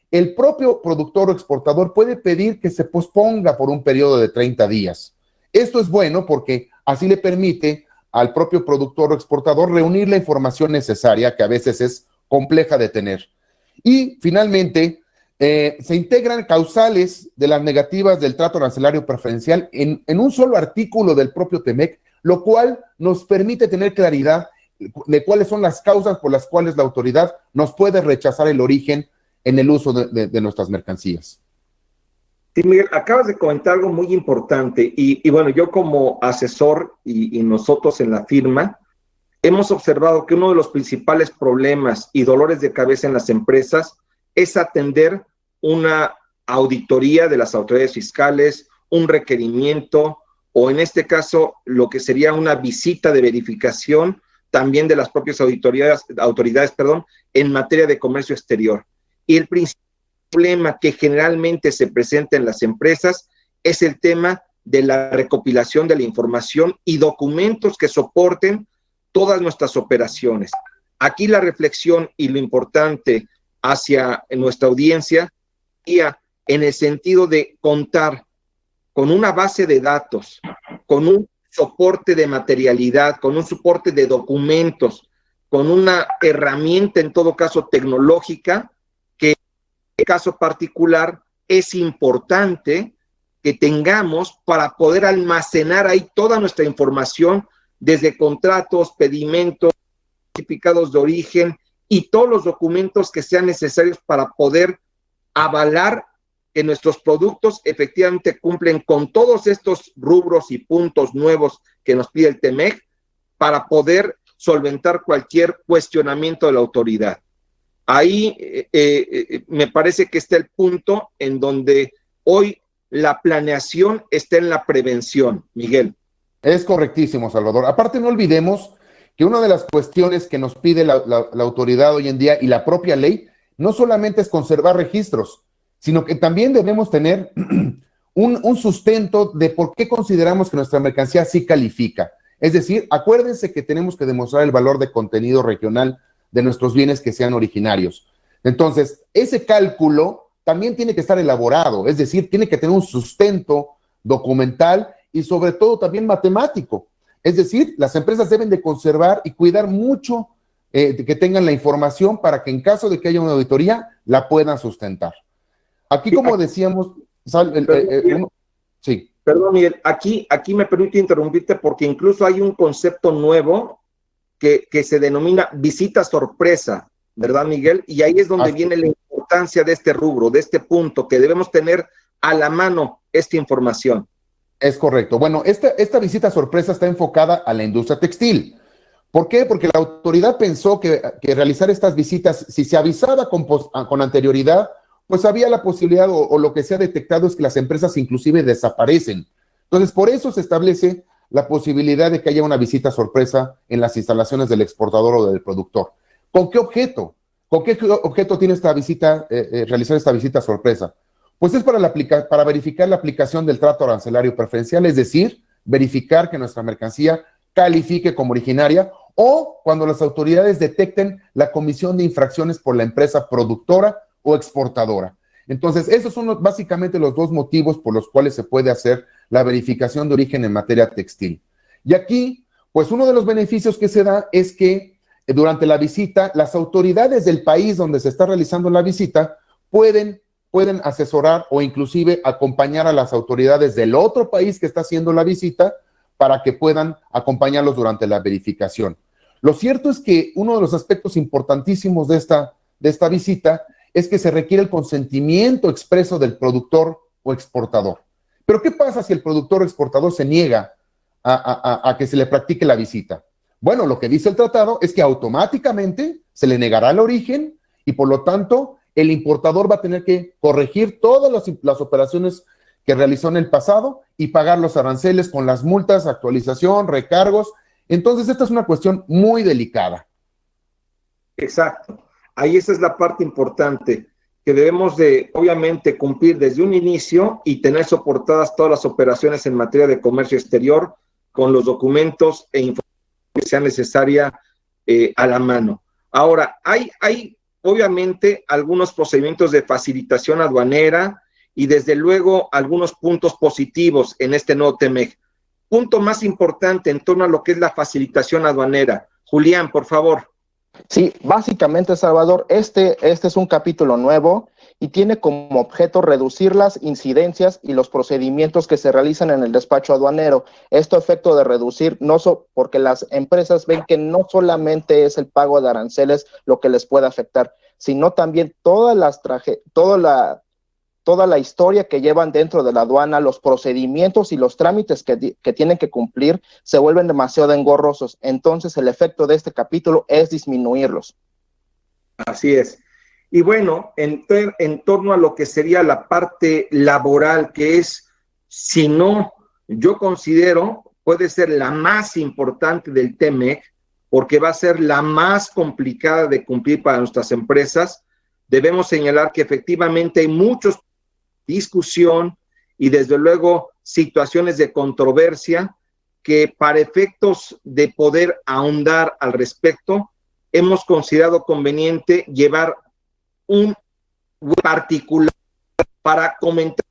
el propio productor o exportador puede pedir que se posponga por un periodo de 30 días. Esto es bueno porque así le permite al propio productor o exportador reunir la información necesaria, que a veces es compleja de tener. Y finalmente, se integran causales de las negativas del trato arancelario preferencial en un solo artículo del propio TEMEC, lo cual nos permite tener claridad de cuáles son las causas por las cuales la autoridad nos puede rechazar el origen en el uso de nuestras mercancías. Sí, Miguel, acabas de comentar algo muy importante y bueno, yo como asesor y nosotros en la firma hemos observado que uno de los principales problemas y dolores de cabeza en las empresas es atender una auditoría de las autoridades fiscales, un requerimiento o en este caso lo que sería una visita de verificación también de las propias autoridades, en materia de comercio exterior. Y el principal problema que generalmente se presenta en las empresas es el tema de la recopilación de la información y documentos que soporten todas nuestras operaciones. Aquí la reflexión y lo importante hacia nuestra audiencia sería en el sentido de contar con una base de datos, con un soporte de materialidad, con un soporte de documentos, con una herramienta en todo caso tecnológica que en este caso particular es importante que tengamos para poder almacenar ahí toda nuestra información desde contratos, pedimentos, certificados de origen y todos los documentos que sean necesarios para poder avalar que nuestros productos efectivamente cumplen con todos estos rubros y puntos nuevos que nos pide el TEMEC para poder solventar cualquier cuestionamiento de la autoridad. Ahí me parece que está el punto en donde hoy la planeación está en la prevención, Miguel. Es correctísimo, Salvador. Aparte, no olvidemos que una de las cuestiones que nos pide la autoridad hoy en día y la propia ley no solamente es conservar registros, sino que también debemos tener un sustento de por qué consideramos que nuestra mercancía sí califica. Es decir, acuérdense que tenemos que demostrar el valor de contenido regional de nuestros bienes que sean originarios. Entonces, ese cálculo también tiene que estar elaborado, es decir, tiene que tener un sustento documental y sobre todo también matemático. Es decir, las empresas deben de conservar y cuidar mucho que tengan la información para que en caso de que haya una auditoría, la puedan sustentar. Aquí, como decíamos, sí. Perdón, Miguel, aquí me permito interrumpirte porque incluso hay un concepto nuevo que se denomina visita sorpresa, ¿verdad, Miguel? Y ahí es donde viene la importancia de este rubro, de este punto, que debemos tener a la mano esta información. Es correcto. Bueno, esta visita sorpresa está enfocada a la industria textil. ¿Por qué? Porque la autoridad pensó que realizar estas visitas, si se avisaba con anterioridad, pues había la posibilidad o lo que se ha detectado es que las empresas inclusive desaparecen. Entonces, por eso se establece la posibilidad de que haya una visita sorpresa en las instalaciones del exportador o del productor. ¿Con qué objeto? ¿Con qué objeto tiene esta visita, realizar esta visita sorpresa? Pues es para verificar la aplicación del trato arancelario preferencial, es decir, verificar que nuestra mercancía califique como originaria o cuando las autoridades detecten la comisión de infracciones por la empresa productora o exportadora. Entonces, esos son básicamente los dos motivos por los cuales se puede hacer la verificación de origen en materia textil. Y aquí, pues uno de los beneficios que se da es que durante la visita, las autoridades del país donde se está realizando la visita pueden asesorar o inclusive acompañar a las autoridades del otro país que está haciendo la visita para que puedan acompañarlos durante la verificación. Lo cierto es que uno de los aspectos importantísimos de esta visita es que se requiere el consentimiento expreso del productor o exportador. Pero ¿qué pasa si el productor o exportador se niega a que se le practique la visita? Bueno, lo que dice el tratado es que automáticamente se le negará el origen y por lo tanto el importador va a tener que corregir todas las operaciones que realizó en el pasado y pagar los aranceles con las multas, actualización, recargos. Entonces, esta es una cuestión muy delicada. Exacto. Ahí esa es la parte importante, que debemos de, obviamente, cumplir desde un inicio y tener soportadas todas las operaciones en materia de comercio exterior con los documentos e información que sea necesaria a la mano. Ahora, hay obviamente algunos procedimientos de facilitación aduanera y desde luego algunos puntos positivos en este nuevo TEMEC. Punto más importante en torno a lo que es la facilitación aduanera. Julián, por favor. Sí, básicamente, Salvador, este es un capítulo nuevo y tiene como objeto reducir las incidencias y los procedimientos que se realizan en el despacho aduanero. Esto a efecto de reducir, porque las empresas ven que no solamente es el pago de aranceles lo que les puede afectar, sino también toda la historia que llevan dentro de la aduana, los procedimientos y los trámites que tienen que cumplir se vuelven demasiado engorrosos. Entonces, el efecto de este capítulo es disminuirlos. Así es. Y bueno, en torno a lo que sería la parte laboral, que es, si no, yo considero, puede ser la más importante del TEMEC, porque va a ser la más complicada de cumplir para nuestras empresas. Debemos señalar que efectivamente hay muchos discusión y desde luego situaciones de controversia que para efectos de poder ahondar al respecto, hemos considerado conveniente llevar un particular para comentar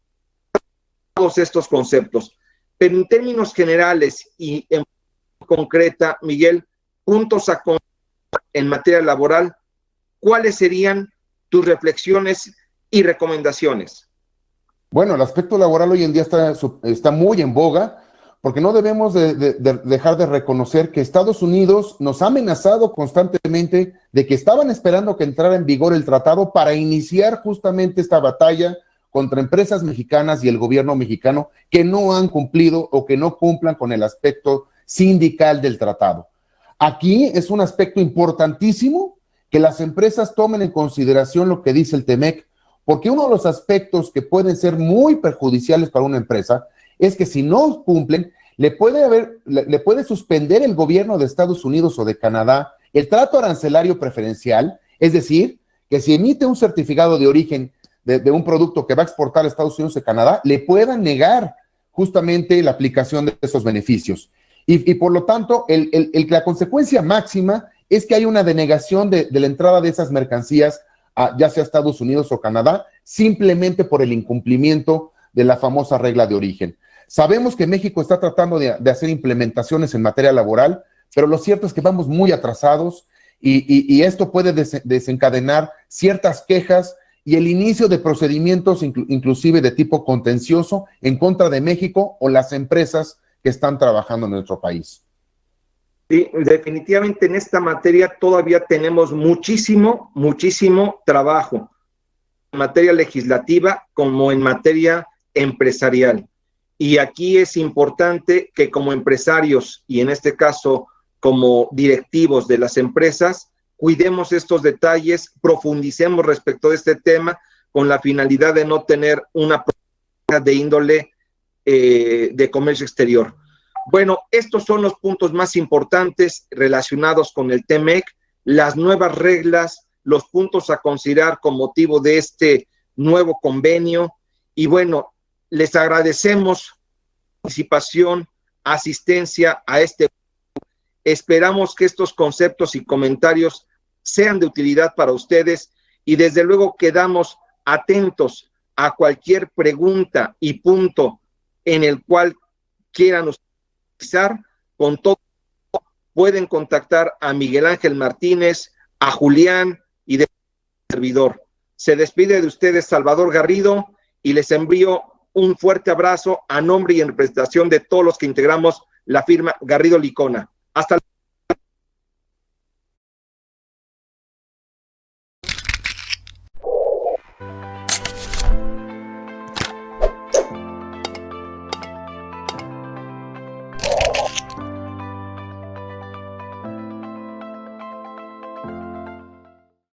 todos estos conceptos. Pero en términos generales y en concreta, Miguel, puntos a considerar en materia laboral, ¿cuáles serían tus reflexiones y recomendaciones? Bueno, el aspecto laboral hoy en día está muy en boga, porque no debemos de dejar de reconocer que Estados Unidos nos ha amenazado constantemente de que estaban esperando que entrara en vigor el tratado para iniciar justamente esta batalla contra empresas mexicanas y el gobierno mexicano que no han cumplido o que no cumplan con el aspecto sindical del tratado. Aquí es un aspecto importantísimo que las empresas tomen en consideración lo que dice el TEMEC, porque uno de los aspectos que pueden ser muy perjudiciales para una empresa es que si no cumplen, le puede suspender el gobierno de Estados Unidos o de Canadá el trato arancelario preferencial, es decir, que si emite un certificado de origen de un producto que va a exportar a Estados Unidos o Canadá, le puedan negar justamente la aplicación de esos beneficios. Y por lo tanto, la consecuencia máxima es que hay una denegación de la entrada de esas mercancías, ya sea Estados Unidos o Canadá, simplemente por el incumplimiento de la famosa regla de origen. Sabemos que México está tratando de hacer implementaciones en materia laboral, pero lo cierto es que vamos muy atrasados y esto puede desencadenar ciertas quejas y el inicio de procedimientos inclusive de tipo contencioso en contra de México o las empresas que están trabajando en nuestro país. Sí, definitivamente en esta materia todavía tenemos muchísimo trabajo, en materia legislativa como en materia empresarial. Y aquí es importante que como empresarios, y en este caso como directivos de las empresas, cuidemos estos detalles, profundicemos respecto de este tema con la finalidad de no tener una política de índole de comercio exterior. Bueno, estos son los puntos más importantes relacionados con el TEMEC, las nuevas reglas, los puntos a considerar con motivo de este nuevo convenio. Y bueno, les agradecemos participación, asistencia a este. Esperamos que estos conceptos y comentarios sean de utilidad para ustedes y desde luego quedamos atentos a cualquier pregunta y punto en el cual quieran utilizar. Con todo, pueden contactar a Miguel Ángel Martínez, a Julián y de servidor. Se despide de ustedes Salvador Garrido y les envío un fuerte abrazo a nombre y en representación de todos los que integramos la firma Garrido Licona. Hasta luego.